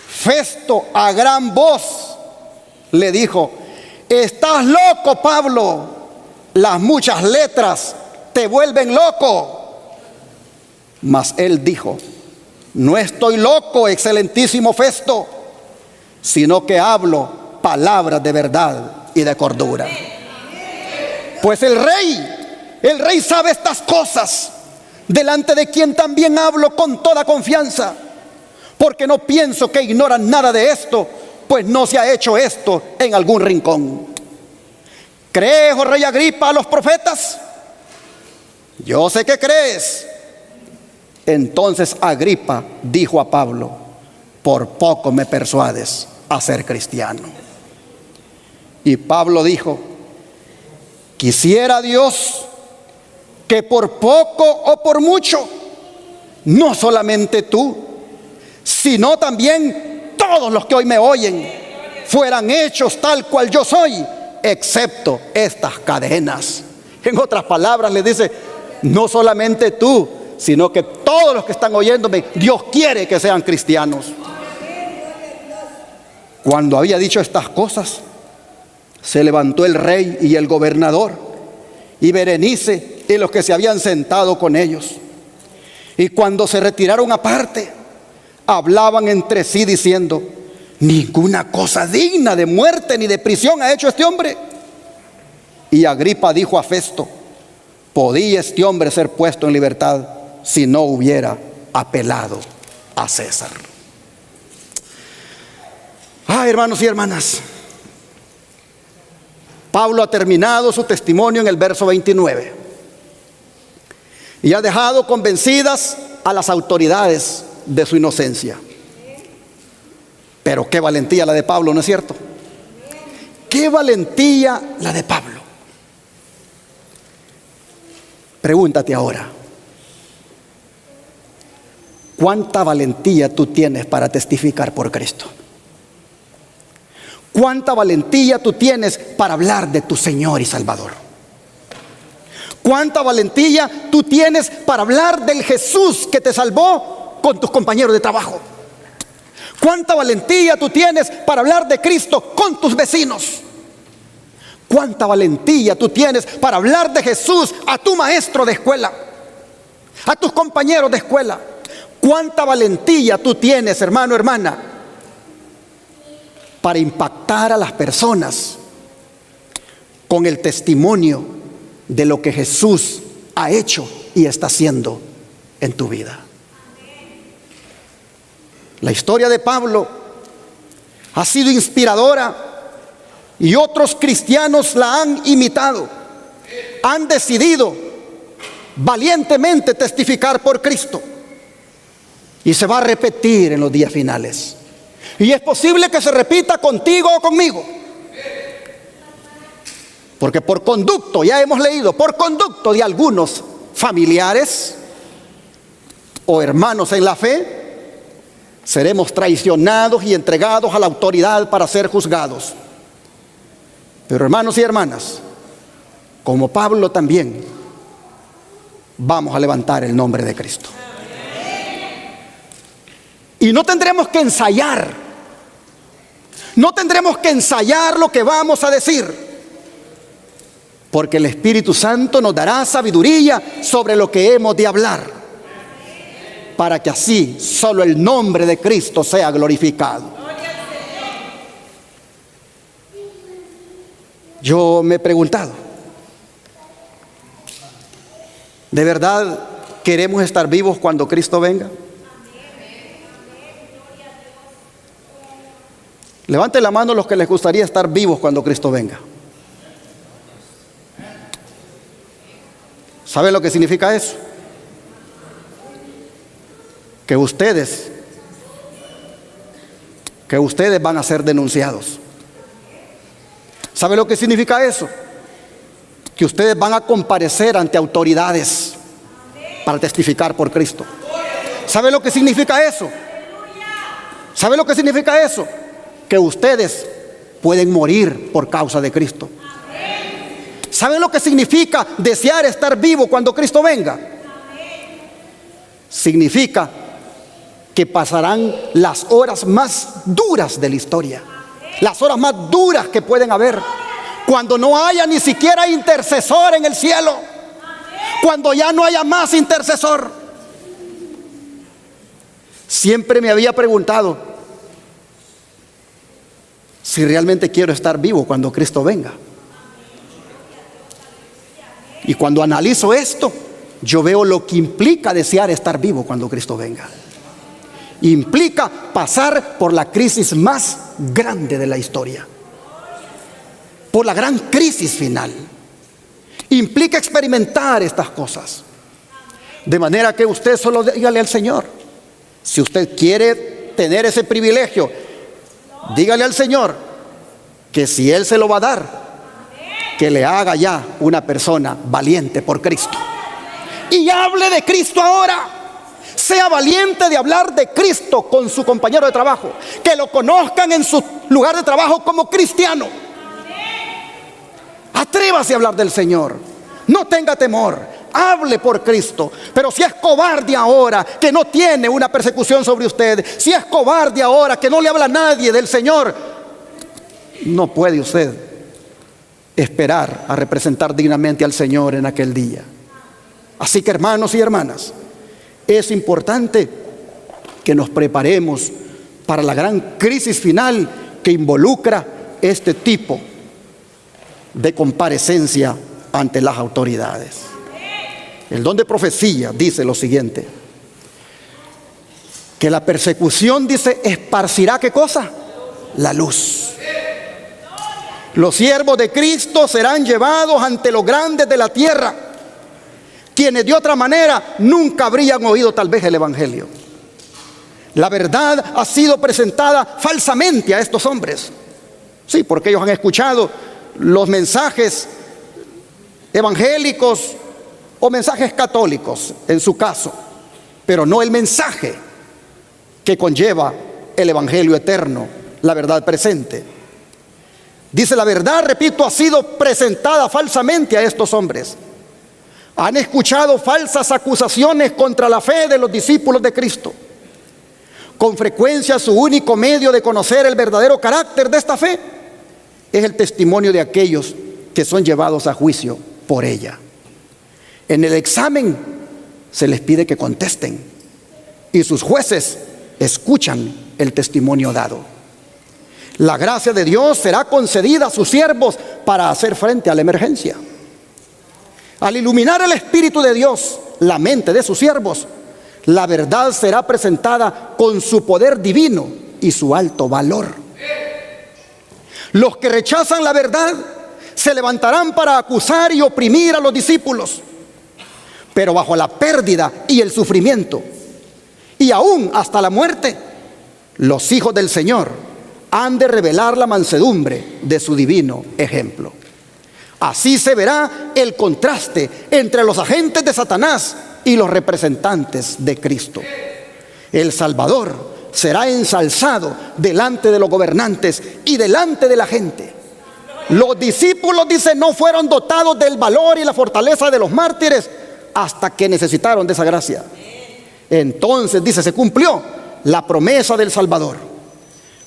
Festo a gran voz le dijo: estás loco, Pablo, las muchas letras te vuelven loco. Mas él dijo: no estoy loco, excelentísimo Festo, sino que hablo palabras de verdad y de cordura. Pues el rey sabe estas cosas, delante de quien también hablo con toda confianza, porque no pienso que ignoran nada de esto, pues no se ha hecho esto en algún rincón. ¿Crees, oh rey Agripa, a los profetas? Yo sé que crees. Entonces Agripa dijo a Pablo: por poco me persuades a ser cristiano. Y Pablo dijo: quisiera Dios que por poco o por mucho, no solamente tú, sino también todos los que hoy me oyen, fueran hechos tal cual yo soy, excepto estas cadenas. En otras palabras le dice: no solamente tú, sino que todos los que están oyéndome, Dios quiere que sean cristianos. Cuando había dicho estas cosas, se levantó el rey y el gobernador y Berenice y los que se habían sentado con ellos. Y cuando se retiraron aparte, hablaban entre sí diciendo: ninguna cosa digna de muerte ni de prisión ha hecho este hombre. Y Agripa dijo a Festo: podía este hombre ser puesto en libertad si no hubiera apelado a César. Hermanos y hermanas, Pablo ha terminado su testimonio en el verso 29 y ha dejado convencidas a las autoridades de su inocencia. Pero qué valentía la de Pablo, ¿no es cierto? Qué valentía la de Pablo. Pregúntate ahora: ¿cuánta valentía tú tienes para testificar por Cristo? ¿Cuánta valentía tú tienes para hablar de tu Señor y Salvador? ¿Cuánta valentía tú tienes para hablar del Jesús que te salvó con tus compañeros de trabajo? ¿Cuánta valentía tú tienes para hablar de Cristo con tus vecinos? ¿Cuánta valentía tú tienes para hablar de Jesús a tu maestro de escuela, a tus compañeros de escuela? ¿Cuánta valentía tú tienes, hermano, hermana, para impactar a las personas con el testimonio de lo que Jesús ha hecho y está haciendo en tu vida? La historia de Pablo ha sido inspiradora y otros cristianos la han imitado. Han decidido valientemente testificar por Cristo y se va a repetir en los días finales. Y es posible que se repita contigo o conmigo, porque por conducto, ya hemos leído, por conducto de algunos familiares o hermanos en la fe, seremos traicionados y entregados a la autoridad para ser juzgados. Pero hermanos y hermanas, como Pablo también, vamos a levantar el nombre de Cristo. Y no tendremos que ensayar. No tendremos que ensayar lo que vamos a decir, porque el Espíritu Santo nos dará sabiduría sobre lo que hemos de hablar, para que así solo el nombre de Cristo sea glorificado. Yo me he preguntado, ¿de verdad queremos estar vivos cuando Cristo venga? Levanten la mano los que les gustaría estar vivos cuando Cristo venga. ¿Saben lo que significa eso? Que ustedes van a ser denunciados. ¿Saben lo que significa eso? Que ustedes van a comparecer ante autoridades para testificar por Cristo. ¿Saben lo que significa eso? ¿Saben lo que significa eso? Que ustedes pueden morir por causa de Cristo. ¿Saben lo que significa desear estar vivo cuando Cristo venga? Significa que pasarán las horas más duras de la historia, las horas más duras que pueden haber, cuando no haya ni siquiera intercesor en el cielo, cuando ya no haya más intercesor. Siempre me había preguntado si realmente quiero estar vivo cuando Cristo venga. Y cuando analizo esto, yo veo lo que implica desear estar vivo cuando Cristo venga. Implica pasar por la crisis más grande de la historia, por la gran crisis final. Implica experimentar estas cosas. De manera que usted solo dígale al Señor, si usted quiere tener ese privilegio, dígale al Señor que si Él se lo va a dar, que le haga ya una persona valiente por Cristo. Y hable de Cristo ahora. Sea valiente de hablar de Cristo con su compañero de trabajo. Que lo conozcan en su lugar de trabajo como cristiano. Atrévase a hablar del Señor. No tenga temor. Hable por Cristo. Pero si es cobarde ahora que no tiene una persecución sobre usted, si es cobarde ahora que no le habla a nadie del Señor, no puede usted esperar a representar dignamente al Señor en aquel día. Así que, hermanos y hermanas, es importante que nos preparemos para la gran crisis final que involucra este tipo de comparecencia ante las autoridades. El don de profecía dice lo siguiente: que la persecución, dice, esparcirá ¿qué cosa? La luz. Los siervos de Cristo serán llevados ante los grandes de la tierra, quienes de otra manera nunca habrían oído tal vez el Evangelio. La verdad ha sido presentada falsamente a estos hombres. Sí, porque ellos han escuchado los mensajes evangélicos o mensajes católicos en su caso, pero no el mensaje que conlleva el Evangelio eterno, la verdad presente. Dice, la verdad, repito, ha sido presentada falsamente a estos hombres. Han escuchado falsas acusaciones contra la fe de los discípulos de Cristo. Con frecuencia su único medio de conocer el verdadero carácter de esta fe es el testimonio de aquellos que son llevados a juicio por ella. En el examen se les pide que contesten y sus jueces escuchan el testimonio dado. La gracia de Dios será concedida a sus siervos para hacer frente a la emergencia. Al iluminar el Espíritu de Dios la mente de sus siervos, la verdad será presentada con su poder divino y su alto valor. Los que rechazan la verdad se levantarán para acusar y oprimir a los discípulos, pero bajo la pérdida y el sufrimiento, y aún hasta la muerte, los hijos del Señor han de revelar la mansedumbre de su divino ejemplo. Así se verá el contraste entre los agentes de Satanás y los representantes de Cristo. El Salvador será ensalzado delante de los gobernantes y delante de la gente. Los discípulos, dice, no fueron dotados del valor y la fortaleza de los mártires hasta que necesitaron de esa gracia. Entonces, dice, se cumplió la promesa del Salvador.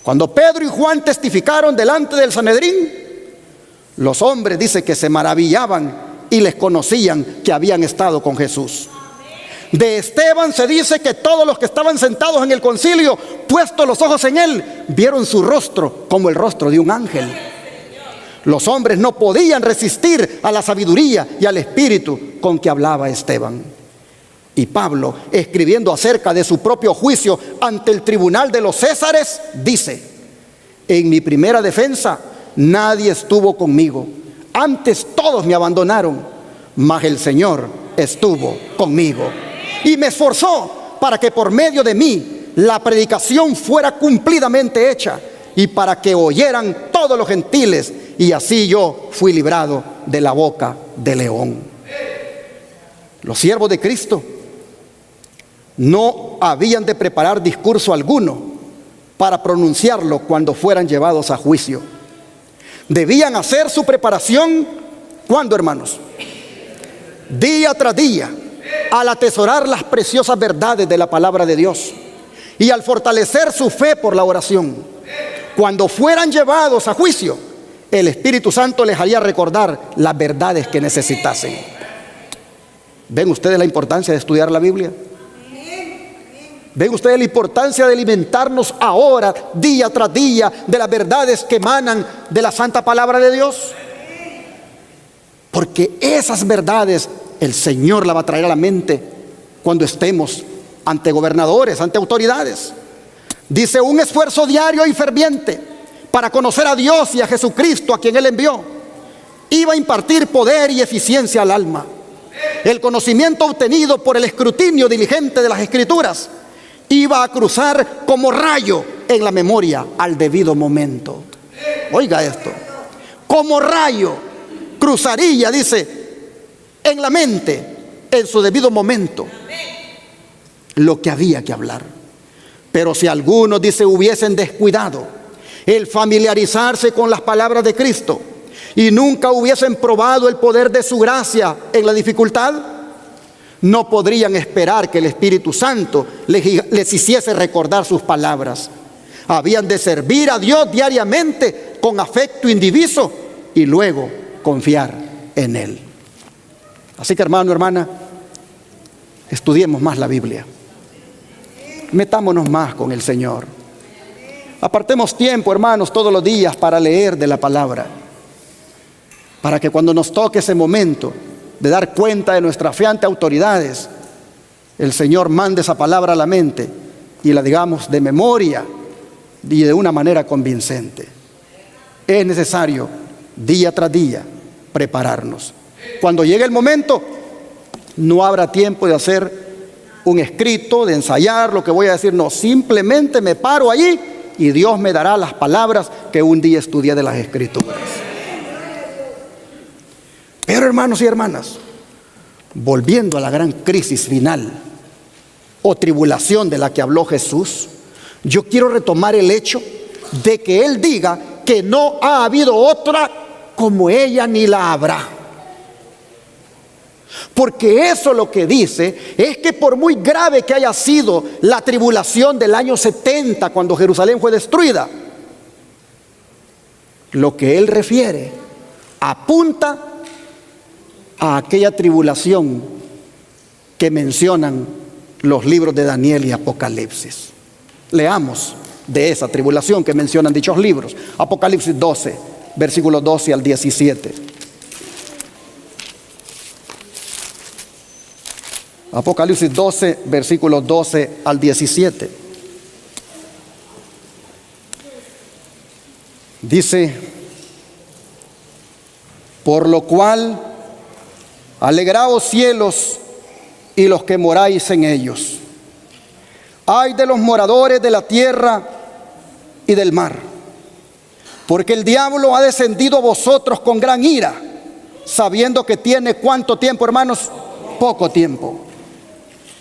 Cuando Pedro y Juan testificaron delante del Sanedrín, los hombres, dice, que se maravillaban y les conocían que habían estado con Jesús. De Esteban se dice que todos los que estaban sentados en el concilio, puestos los ojos en él, vieron su rostro como el rostro de un ángel. Los hombres no podían resistir a la sabiduría y al espíritu con que hablaba Esteban. Y Pablo, escribiendo acerca de su propio juicio ante el tribunal de los Césares, dice: en mi primera defensa nadie estuvo conmigo, antes todos me abandonaron, mas el Señor estuvo conmigo y me esforzó para que por medio de mí la predicación fuera cumplidamente hecha y para que oyeran todos los gentiles, y así yo fui librado de la boca del león. Los siervos de Cristo no habían de preparar discurso alguno para pronunciarlo cuando fueran llevados a juicio. Debían hacer su preparación, ¿cuándo, hermanos? Día tras día, al atesorar las preciosas verdades de la palabra de Dios y al fortalecer su fe por la oración. Cuando fueran llevados a juicio, el Espíritu Santo les haría recordar las verdades que necesitasen. ¿Ven ustedes la importancia de estudiar la Biblia? ¿Ven ustedes la importancia de alimentarnos ahora, día tras día, de las verdades que emanan de la santa palabra de Dios? Porque esas verdades el Señor las va a traer a la mente cuando estemos ante gobernadores, ante autoridades. Dice, un esfuerzo diario y ferviente para conocer a Dios y a Jesucristo, a quien Él envió, iba a impartir poder y eficiencia al alma. El conocimiento obtenido por el escrutinio diligente de las Escrituras iba a cruzar como rayo en la memoria al debido momento. Oiga esto, como rayo cruzaría, dice, en la mente, en su debido momento, lo que había que hablar. Pero si algunos, dice, hubiesen descuidado el familiarizarse con las palabras de Cristo y nunca hubiesen probado el poder de su gracia en la dificultad, no podrían esperar que el Espíritu Santo les hiciese recordar sus palabras. Habían de servir a Dios diariamente con afecto indiviso y luego confiar en Él. Así que, hermano, hermana, estudiemos más la Biblia. Metámonos más con el Señor. Apartemos tiempo, hermanos, todos los días para leer de la palabra, para que cuando nos toque ese momento de dar cuenta de nuestra fe ante autoridades, el Señor mande esa palabra a la mente y la digamos de memoria y de una manera convincente. Es necesario día tras día prepararnos. Cuando llegue el momento, no habrá tiempo de hacer un escrito, de ensayar lo que voy a decir. No, simplemente me paro allí y Dios me dará las palabras que un día estudié de las Escrituras. Pero, hermanos y hermanas, volviendo a la gran crisis final o tribulación de la que habló Jesús, yo quiero retomar el hecho de que Él diga que no ha habido otra como ella ni la habrá. Porque eso lo que dice es que por muy grave que haya sido la tribulación del año 70, cuando Jerusalén fue destruida, lo que Él refiere apunta a aquella tribulación que mencionan los libros de Daniel y Apocalipsis. Leamos de esa tribulación que mencionan dichos libros. Apocalipsis 12, versículos 12 al 17. Apocalipsis 12, versículos 12 al 17. Dice, por lo cual, alegraos cielos y los que moráis en ellos. Ay de los moradores de la tierra y del mar, porque el diablo ha descendido a vosotros con gran ira, sabiendo que tiene ¿cuánto tiempo, hermanos? Poco tiempo.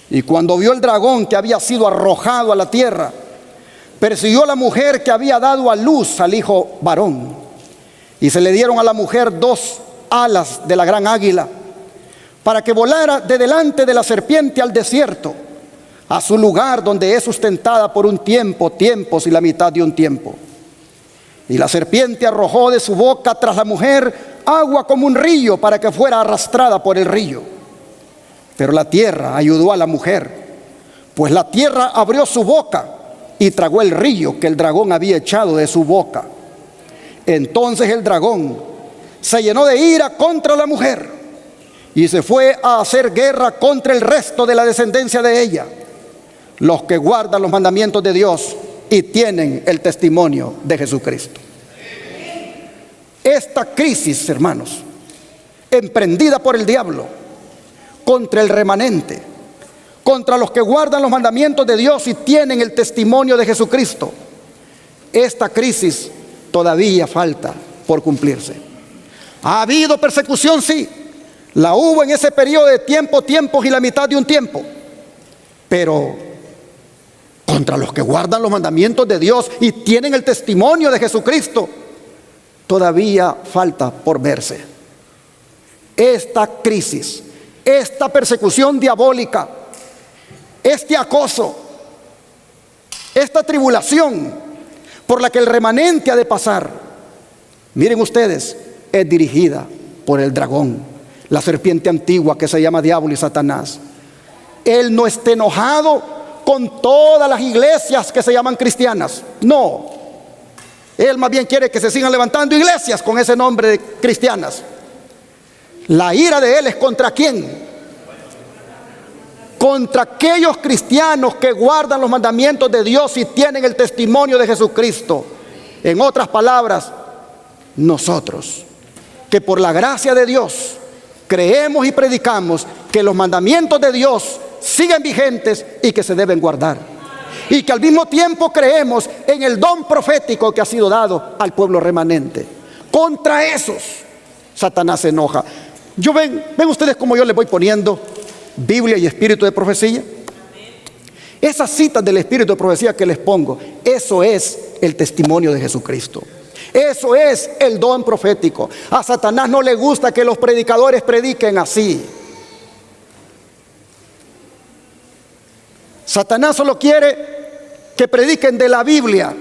Y cuando vio el dragón que había sido arrojado a la tierra, persiguió a la mujer que había dado a luz al hijo varón. Y se le dieron a la mujer 2 alas de la gran águila, para que volara de delante de la serpiente al desierto, a su lugar donde es sustentada por un tiempo, tiempos y la mitad de un tiempo. Y la serpiente arrojó de su boca tras la mujer agua como un río, para que fuera arrastrada por el río. Pero la tierra ayudó a la mujer, pues la tierra abrió su boca y tragó el río que el dragón había echado de su boca. Entonces el dragón se llenó de ira contra la mujer y se fue a hacer guerra contra el resto de la descendencia de ella, los que guardan los mandamientos de Dios y tienen el testimonio de Jesucristo. Esta crisis, hermanos, emprendida por el diablo contra el remanente, contra los que guardan los mandamientos de Dios y tienen el testimonio de Jesucristo, esta crisis todavía falta por cumplirse. Ha habido persecución, sí, la hubo en ese periodo de tiempo, tiempos y la mitad de un tiempo, pero contra los que guardan los mandamientos de Dios y tienen el testimonio de Jesucristo, todavía falta por verse. Esta crisis, esta persecución diabólica, este acoso, esta tribulación por la que el remanente ha de pasar, miren ustedes, es dirigida por el dragón, la serpiente antigua que se llama Diablo y Satanás. Él no está enojado con todas las iglesias que se llaman cristianas, no. Él más bien quiere que se sigan levantando iglesias con ese nombre de cristianas. La ira de Él es ¿contra quién? contra aquellos cristianos que guardan los mandamientos de Dios y tienen el testimonio de Jesucristo. En otras palabras, nosotros, que por la gracia de Dios creemos y predicamos que los mandamientos de Dios siguen vigentes y que se deben guardar. Y que al mismo tiempo creemos en el don profético que ha sido dado al pueblo remanente. Contra esos, Satanás se enoja. Ven ustedes cómo yo les voy poniendo Biblia y espíritu de profecía. Esas citas del espíritu de profecía que les pongo, eso es el testimonio de Jesucristo. Eso es el don profético. A Satanás no le gusta que los predicadores prediquen así. Satanás solo quiere que prediquen de la Biblia.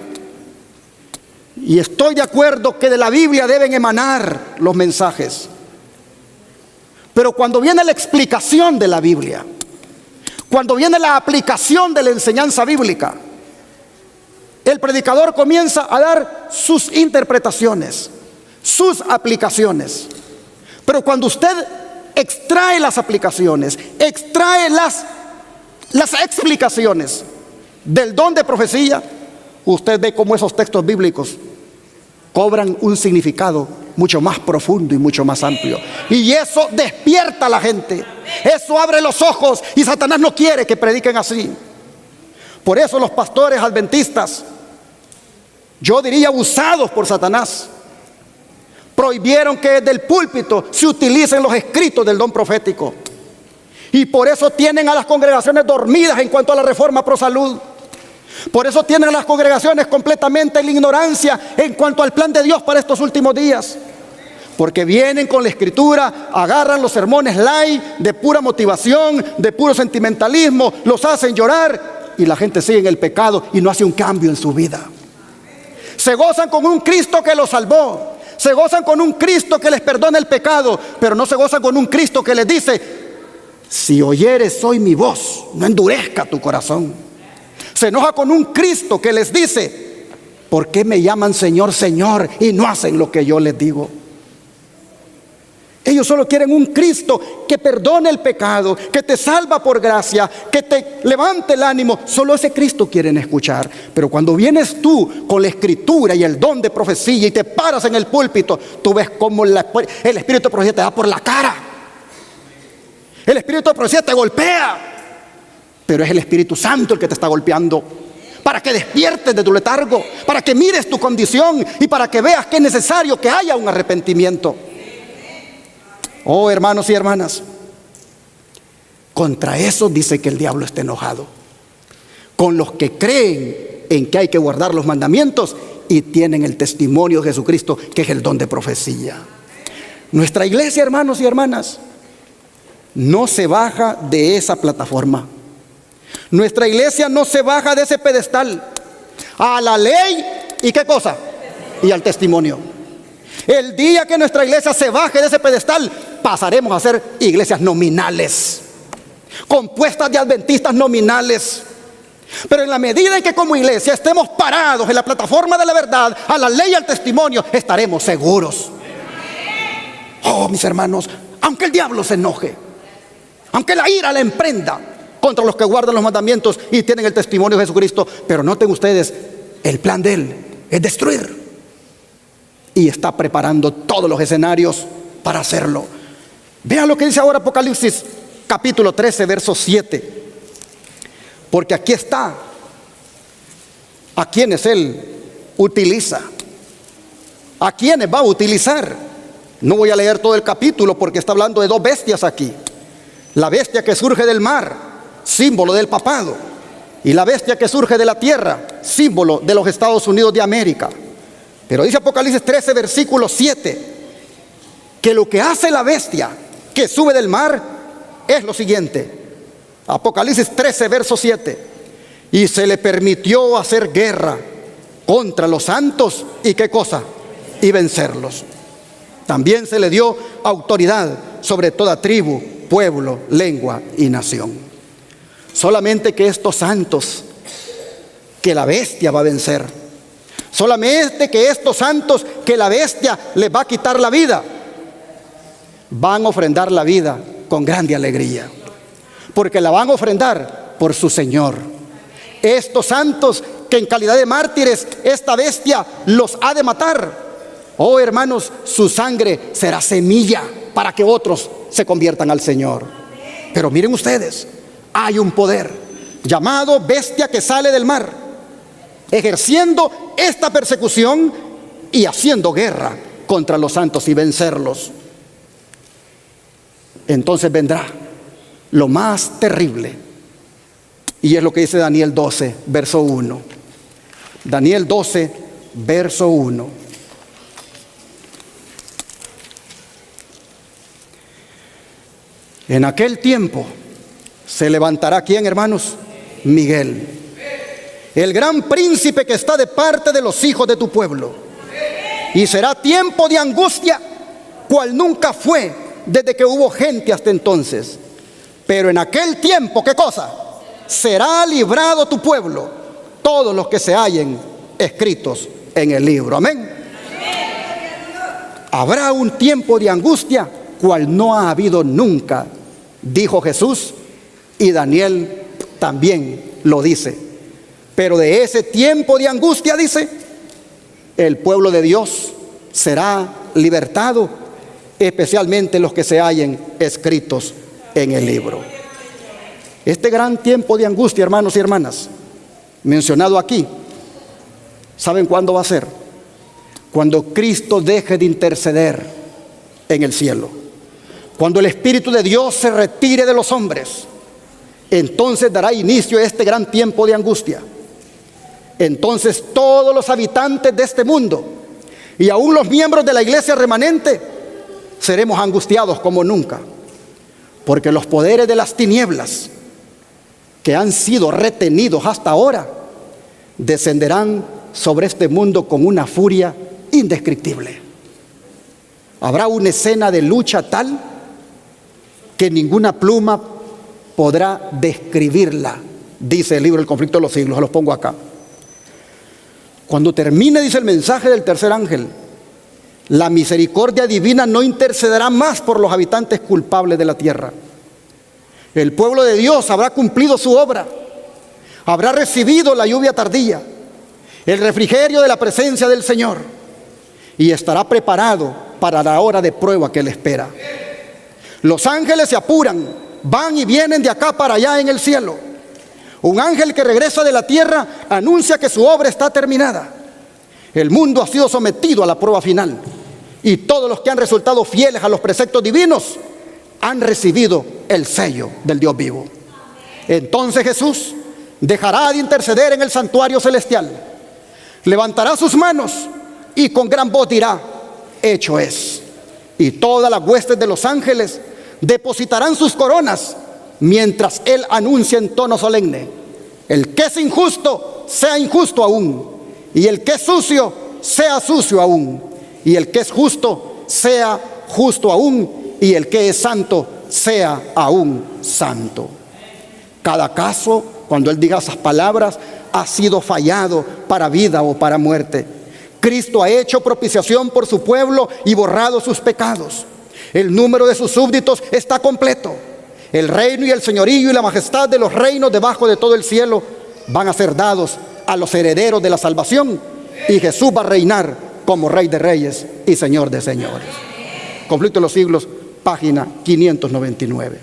Y estoy de acuerdo que de la Biblia deben emanar los mensajes. Pero cuando viene la explicación de la Biblia, cuando viene la aplicación de la enseñanza bíblica, el predicador comienza a dar sus interpretaciones, sus aplicaciones. Pero cuando usted extrae las aplicaciones, extrae las explicaciones del don de profecía, usted ve cómo esos textos bíblicos cobran un significado mucho más profundo y mucho más amplio. Y eso despierta a la gente. Eso abre los ojos y Satanás no quiere que prediquen así. Por eso los pastores adventistas, yo diría abusados por Satanás, prohibieron que desde el púlpito se utilicen los escritos del don profético. Y por eso tienen a las congregaciones dormidas en cuanto a la reforma pro salud. Por eso tienen a las congregaciones completamente en la ignorancia en cuanto al plan de Dios para estos últimos días. Porque vienen con la escritura, agarran los sermones light, de pura motivación, de puro sentimentalismo, los hacen llorar y la gente sigue en el pecado y no hace un cambio en su vida. Se gozan con un Cristo que los salvó, se gozan con un Cristo que les perdona el pecado, pero no se gozan con un Cristo que les dice: si oyeres hoy mi voz, no endurezca tu corazón. Se enoja con un Cristo que les dice: ¿por qué me llaman Señor, Señor y no hacen lo que yo les digo? Ellos solo quieren un Cristo que perdone el pecado, que te salva por gracia, que te levante el ánimo. Solo ese Cristo quieren escuchar. Pero cuando vienes tú con la escritura y el don de profecía y te paras en el púlpito, tú ves cómo el espíritu de profecía te da por la cara. El espíritu de profecía te golpea. Pero es el Espíritu Santo el que te está golpeando para que despiertes de tu letargo, para que mires tu condición y para que veas que es necesario que haya un arrepentimiento. Oh, hermanos y hermanas, contra eso dice que el diablo está enojado. Con los que creen en que hay que guardar los mandamientos y tienen el testimonio de Jesucristo, que es el don de profecía. Nuestra iglesia, hermanos y hermanas, no se baja de esa plataforma. Nuestra iglesia no se baja de ese pedestal a la ley y ¿qué cosa? Y al testimonio. El día que nuestra iglesia se baje de ese pedestal, pasaremos a ser iglesias nominales, compuestas de adventistas nominales. Pero en la medida en que como iglesia estemos parados en la plataforma de la verdad, a la ley y al testimonio, estaremos seguros. Oh, mis hermanos, aunque el diablo se enoje, aunque la ira la emprenda contra los que guardan los mandamientos y tienen el testimonio de Jesucristo, pero noten ustedes, el plan de Él es destruir. Y está preparando todos los escenarios para hacerlo. Vean lo que dice ahora Apocalipsis capítulo 13, verso 7. Porque aquí está a quienes Él utiliza, a quienes va a utilizar. No voy a leer todo el capítulo porque está hablando de dos bestias aquí. La bestia que surge del mar, símbolo del papado, y la bestia que surge de la tierra, símbolo de los Estados Unidos de América. Pero dice Apocalipsis 13, versículo 7, que lo que hace la bestia que sube del mar es lo siguiente. Apocalipsis 13, verso 7. Y se le permitió hacer guerra contra los santos y ¿qué cosa? Y vencerlos. También se le dio autoridad sobre toda tribu, pueblo, lengua y nación. Solamente que estos santos que la bestia va a vencer, solamente que estos santos que la bestia les va a quitar la vida, van a ofrendar la vida con grande alegría. porque la van a ofrendar por su Señor. Estos santos que en calidad de mártires esta bestia los ha de matar, oh hermanos, su sangre será semilla para que otros se conviertan al Señor. Pero miren ustedes, hay un poder llamado bestia que sale del mar, ejerciendo esta persecución y haciendo guerra contra los santos y vencerlos. Entonces vendrá lo más terrible, y es lo que dice Daniel 12, verso 1. Daniel 12, verso 1. En aquel tiempo se levantará, ¿quién, hermanos? Miguel, el gran príncipe que está de parte de los hijos de tu pueblo. Y será tiempo de angustia, cual nunca fue desde que hubo gente hasta entonces. Pero en aquel tiempo, ¿qué cosa? Será librado tu pueblo, todos los que se hallen escritos en el libro. Amén. Habrá un tiempo de angustia, cual no ha habido nunca, dijo Jesús, y Daniel también lo dice. Pero de ese tiempo de angustia, dice, el pueblo de Dios será libertado, especialmente los que se hallen escritos en el libro. Este gran tiempo de angustia, hermanos y hermanas, mencionado aquí, ¿saben cuándo va a ser? Cuando Cristo deje de interceder en el cielo, cuando el Espíritu de Dios se retire de los hombres. Entonces dará inicio a este gran tiempo de angustia. Entonces todos los habitantes de este mundo y aún los miembros de la iglesia remanente seremos angustiados como nunca, porque los poderes de las tinieblas que han sido retenidos hasta ahora descenderán sobre este mundo con una furia indescriptible. Habrá una escena de lucha tal que ninguna pluma podrá describirla, dice el libro El conflicto de los siglos. Se los pongo acá. Cuando termine, dice el mensaje del tercer ángel, la misericordia divina no intercederá más por los habitantes culpables de la tierra. El pueblo de Dios habrá cumplido su obra, habrá recibido la lluvia tardía, el refrigerio de la presencia del Señor, y estará preparado para la hora de prueba que le espera. Los ángeles se apuran, van y vienen de acá para allá en el cielo. Un ángel que regresa de la tierra anuncia que su obra está terminada. El mundo ha sido sometido a la prueba final, y todos los que han resultado fieles a los preceptos divinos han recibido el sello del Dios vivo. Entonces Jesús dejará de interceder en el santuario celestial, levantará sus manos y con gran voz dirá: hecho es. Y todas las huestes de los ángeles depositarán sus coronas mientras Él anuncia en tono solemne: el que es injusto, sea injusto aún, y el que es sucio, sea sucio aún, y el que es justo, sea justo aún, y el que es santo, sea aún santo. Cada caso, cuando Él diga esas palabras, ha sido fallado para vida o para muerte. Cristo ha hecho propiciación por su pueblo y borrado sus pecados. El número de sus súbditos está completo. El reino y el señorío y la majestad de los reinos debajo de todo el cielo van a ser dados a los herederos de la salvación, y Jesús va a reinar como Rey de Reyes y Señor de Señores. Conflicto de los siglos, página 599.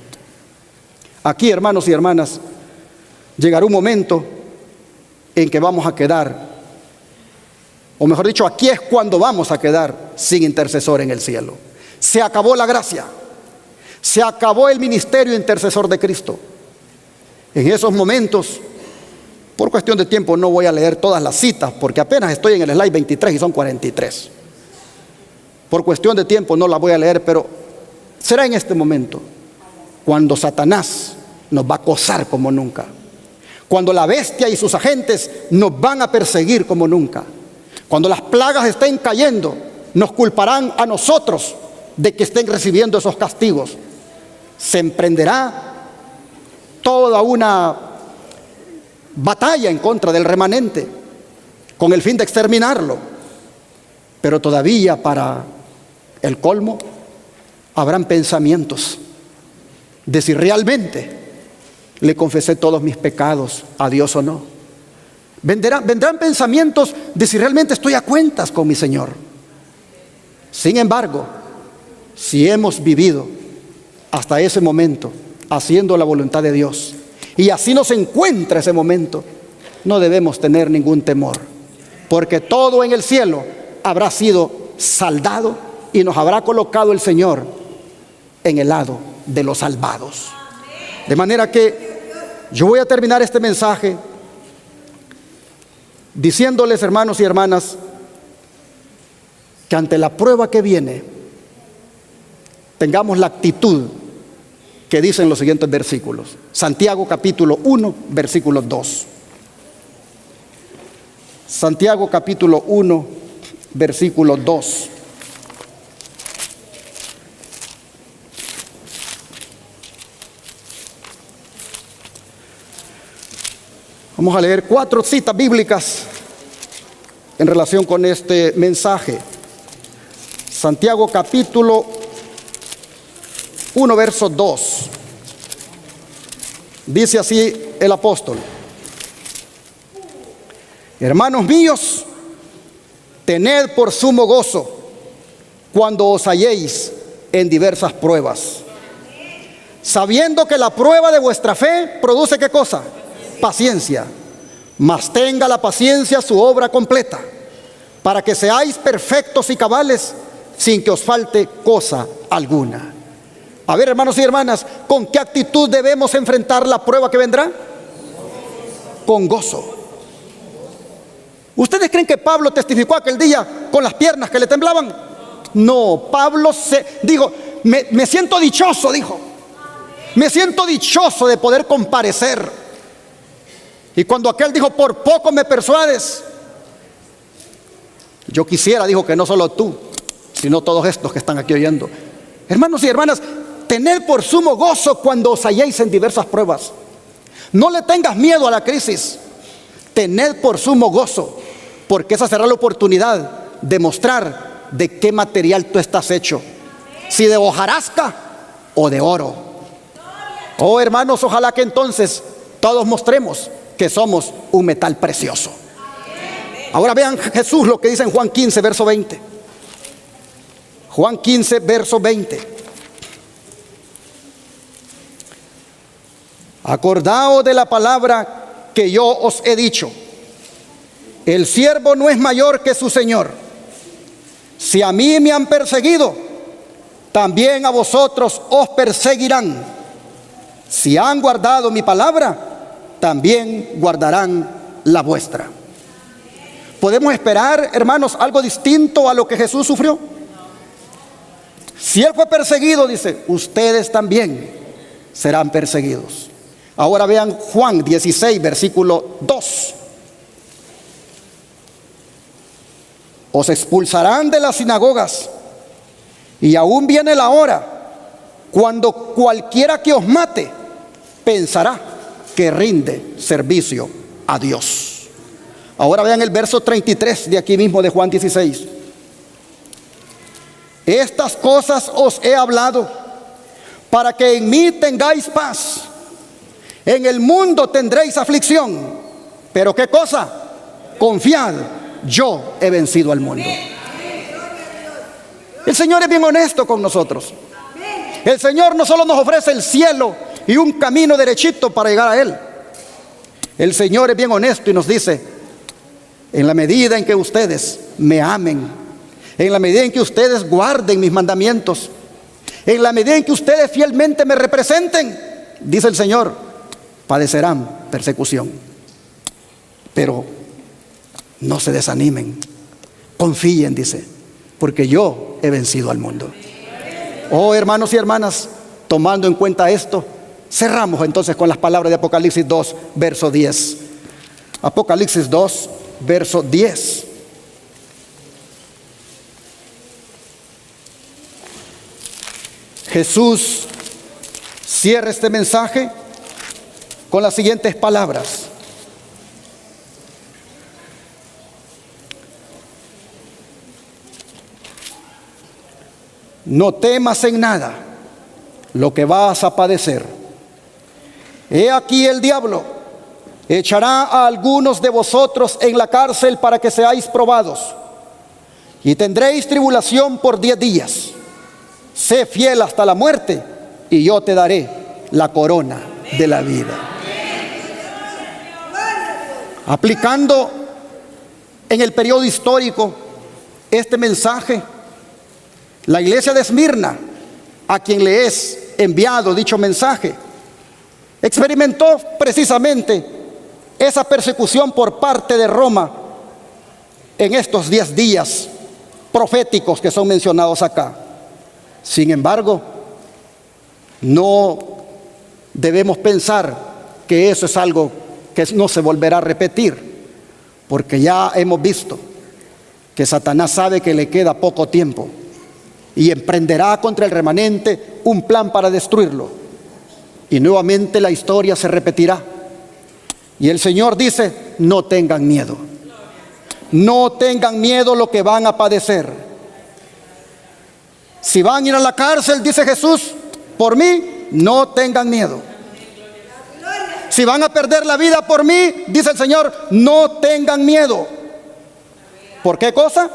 Aquí, hermanos y hermanas, llegará un momento en que vamos a quedar, o mejor dicho, aquí es cuando vamos a quedar sin intercesor en el cielo. Se acabó la gracia, se acabó el ministerio intercesor de Cristo. En esos momentos, por cuestión de tiempo no voy a leer todas las citas, porque apenas estoy en el slide 23 y son 43. Por cuestión de tiempo no las voy a leer, pero será en este momento cuando Satanás nos va a acosar como nunca, cuando la bestia y sus agentes nos van a perseguir como nunca, cuando las plagas estén cayendo, nos culparán a nosotros de que estén recibiendo esos castigos. Se emprenderá toda una batalla en contra del remanente con el fin de exterminarlo. Pero todavía, para el colmo, habrán pensamientos de si realmente le confesé todos mis pecados a Dios o no. Vendrán pensamientos de si realmente estoy a cuentas con mi Señor. Sin embargo, si hemos vivido hasta ese momento haciendo la voluntad de Dios, y así nos encuentra ese momento, no debemos tener ningún temor, porque todo en el cielo habrá sido saldado y nos habrá colocado el Señor en el lado de los salvados. De manera que yo voy a terminar este mensaje diciéndoles, hermanos y hermanas, que ante la prueba que viene tengamos la actitud que dicen los siguientes versículos. Santiago capítulo 1, versículo 2. Santiago capítulo 1, versículo 2. Vamos a leer 4 citas bíblicas en relación con este mensaje. Santiago capítulo 1, verso 2. Dice así el apóstol: hermanos míos, tened por sumo gozo cuando os halléis en diversas pruebas, sabiendo que la prueba de vuestra fe produce ¿qué cosa? Paciencia. Mas tenga la paciencia su obra completa, para que seáis perfectos y cabales, sin que os falte cosa alguna. A ver, hermanos y hermanas, ¿con qué actitud debemos enfrentar la prueba que vendrá? Con gozo. ¿Ustedes creen que Pablo testificó aquel día con las piernas que le temblaban? No, Pablo dijo, me siento dichoso, dijo. Me siento dichoso de poder comparecer. Y cuando aquel dijo, por poco me persuades, yo quisiera, dijo, que no solo tú, sino todos estos que están aquí oyendo. Hermanos y hermanas, tened por sumo gozo cuando os halléis en diversas pruebas. No le tengas miedo a la crisis. Tened por sumo gozo, porque esa será la oportunidad de mostrar de qué material tú estás hecho. Si de hojarasca o de oro. Oh, hermanos, ojalá que entonces todos mostremos que somos un metal precioso. Ahora vean Jesús lo que dice en Juan 15, verso 20. Juan 15, verso 20. Acordaos de la palabra que yo os he dicho. El siervo no es mayor que su Señor. Si a mí me han perseguido, también a vosotros os perseguirán. Si han guardado mi palabra, también guardarán la vuestra. ¿Podemos esperar, hermanos, algo distinto a lo que Jesús sufrió? Si Él fue perseguido, dice, ustedes también serán perseguidos. Ahora vean Juan 16, versículo 2. Os expulsarán de las sinagogas, y aún viene la hora cuando cualquiera que os mate pensará que rinde servicio a Dios. Ahora vean el verso 33 de aquí mismo de Juan 16. Estas cosas os he hablado para que en mí tengáis paz. En el mundo tendréis aflicción, pero ¿qué cosa? Confiad, yo he vencido al mundo. El Señor es bien honesto con nosotros. El Señor no solo nos ofrece el cielo y un camino derechito para llegar a Él. El Señor es bien honesto y nos dice, en la medida en que ustedes me amen, en la medida en que ustedes guarden mis mandamientos, en la medida en que ustedes fielmente me representen, dice el Señor, padecerán persecución. Pero no se desanimen, confíen, dice, porque yo he vencido al mundo. Oh, hermanos y hermanas, tomando en cuenta esto, cerramos entonces con las palabras de Apocalipsis 2, verso 10. Apocalipsis 2, verso 10. Jesús cierra este mensaje con las siguientes palabras. No temas en nada lo que vas a padecer. He aquí el diablo echará a algunos de vosotros en la cárcel para que seáis probados, y tendréis tribulación por 10 días. Sé fiel hasta la muerte, y yo te daré la corona de la vida. Aplicando en el periodo histórico este mensaje, la iglesia de Esmirna, a quien le es enviado dicho mensaje, experimentó precisamente esa persecución por parte de Roma en estos 10 días proféticos que son mencionados acá. Sin embargo, no debemos pensar que eso es algo que no se volverá a repetir, porque ya hemos visto que Satanás sabe que le queda poco tiempo y emprenderá contra el remanente un plan para destruirlo, y nuevamente la historia se repetirá. Y el Señor dice: no tengan miedo, no tengan miedo lo que van a padecer. Si van a ir a la cárcel, dice Jesús, por mí, no tengan miedo. Si van a perder la vida por mí, dice el Señor, no tengan miedo. ¿Por qué cosa?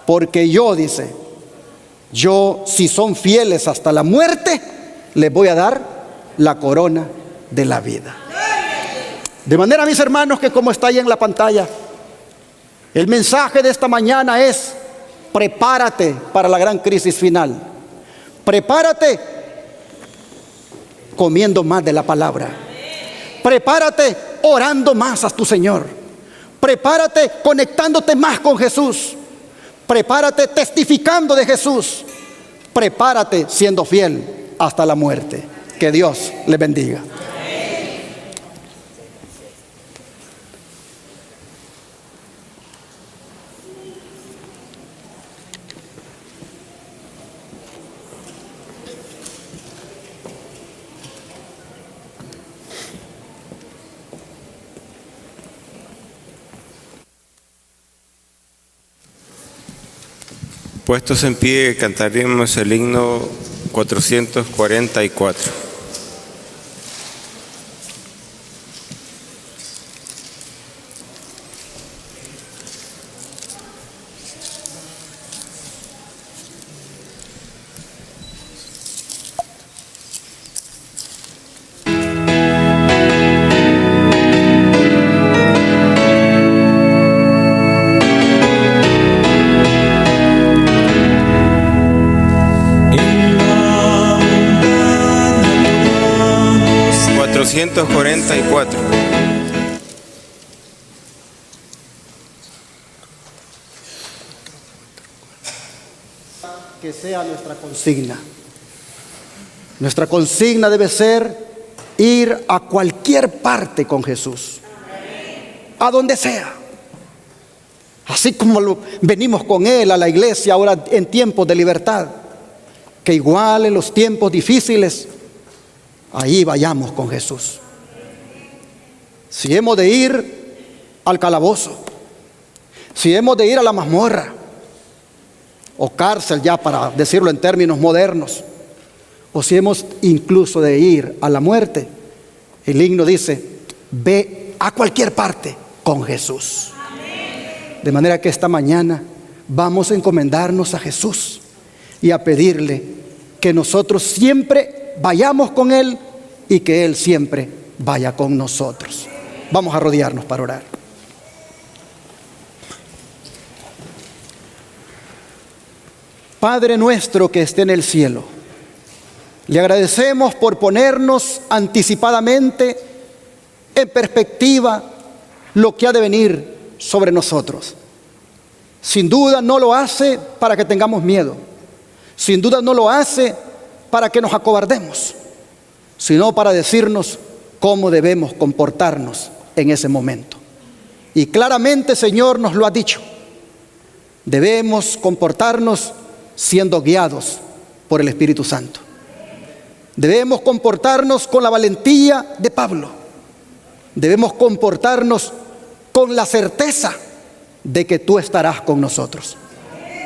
Porque yo, dice, yo, si son fieles hasta la muerte, les voy a dar la corona de la vida. De manera, mis hermanos, que como está ahí en la pantalla, el mensaje de esta mañana es: prepárate para la gran crisis final. Prepárate comiendo más de la palabra. Prepárate orando más a tu Señor. Prepárate conectándote más con Jesús. Prepárate testificando de Jesús. Prepárate siendo fiel hasta la muerte. Que Dios le bendiga. Puestos en pie, cantaremos el himno 444. Que sea nuestra consigna. Nuestra consigna debe ser ir a cualquier parte con Jesús, a donde sea. Así como venimos con Él a la iglesia ahora en tiempos de libertad, que igual en los tiempos difíciles, ahí vayamos con Jesús. Si hemos de ir al calabozo, si hemos de ir a la mazmorra o cárcel, ya para decirlo en términos modernos, o si hemos incluso de ir a la muerte, el himno dice: ve a cualquier parte con Jesús. De manera que esta mañana vamos a encomendarnos a Jesús y a pedirle que nosotros siempre vayamos con Él y que Él siempre vaya con nosotros. Vamos a arrodillarnos para orar. Padre nuestro que esté en el cielo, le agradecemos por ponernos anticipadamente en perspectiva lo que ha de venir sobre nosotros. Sin duda no lo hace para que tengamos miedo. Sin duda no lo hace para que nos acobardemos, sino para decirnos cómo debemos comportarnos en ese momento. Y claramente, Señor, nos lo ha dicho. Debemos comportarnos siendo guiados por el Espíritu Santo. Debemos comportarnos con la valentía de Pablo. Debemos comportarnos con la certeza de que tú estarás con nosotros.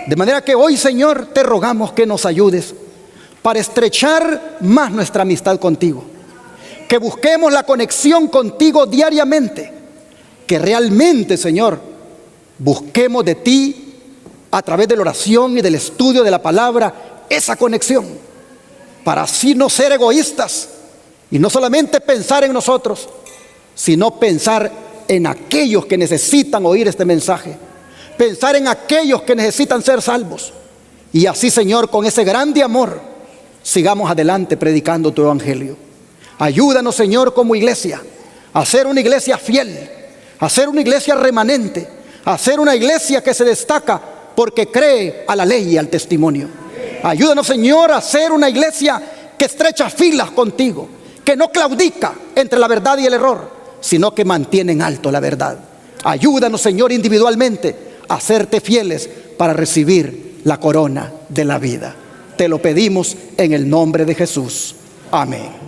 De manera que hoy, Señor, te rogamos que nos ayudes para estrechar más nuestra amistad contigo, que busquemos la conexión contigo diariamente, que realmente, Señor, busquemos de ti a través de la oración y del estudio de la palabra esa conexión, para así no ser egoístas y no solamente pensar en nosotros, sino pensar en aquellos que necesitan oír este mensaje, pensar en aquellos que necesitan ser salvos. Y así, Señor, con ese grande amor, sigamos adelante predicando tu evangelio. Ayúdanos, Señor, como iglesia, a ser una iglesia fiel, a ser una iglesia remanente, a ser una iglesia que se destaca porque cree a la ley y al testimonio. Ayúdanos, Señor, a ser una iglesia que estrecha filas contigo, que no claudica entre la verdad y el error, sino que mantiene en alto la verdad. Ayúdanos, Señor, individualmente a serte fieles para recibir la corona de la vida. Te lo pedimos en el nombre de Jesús. Amén.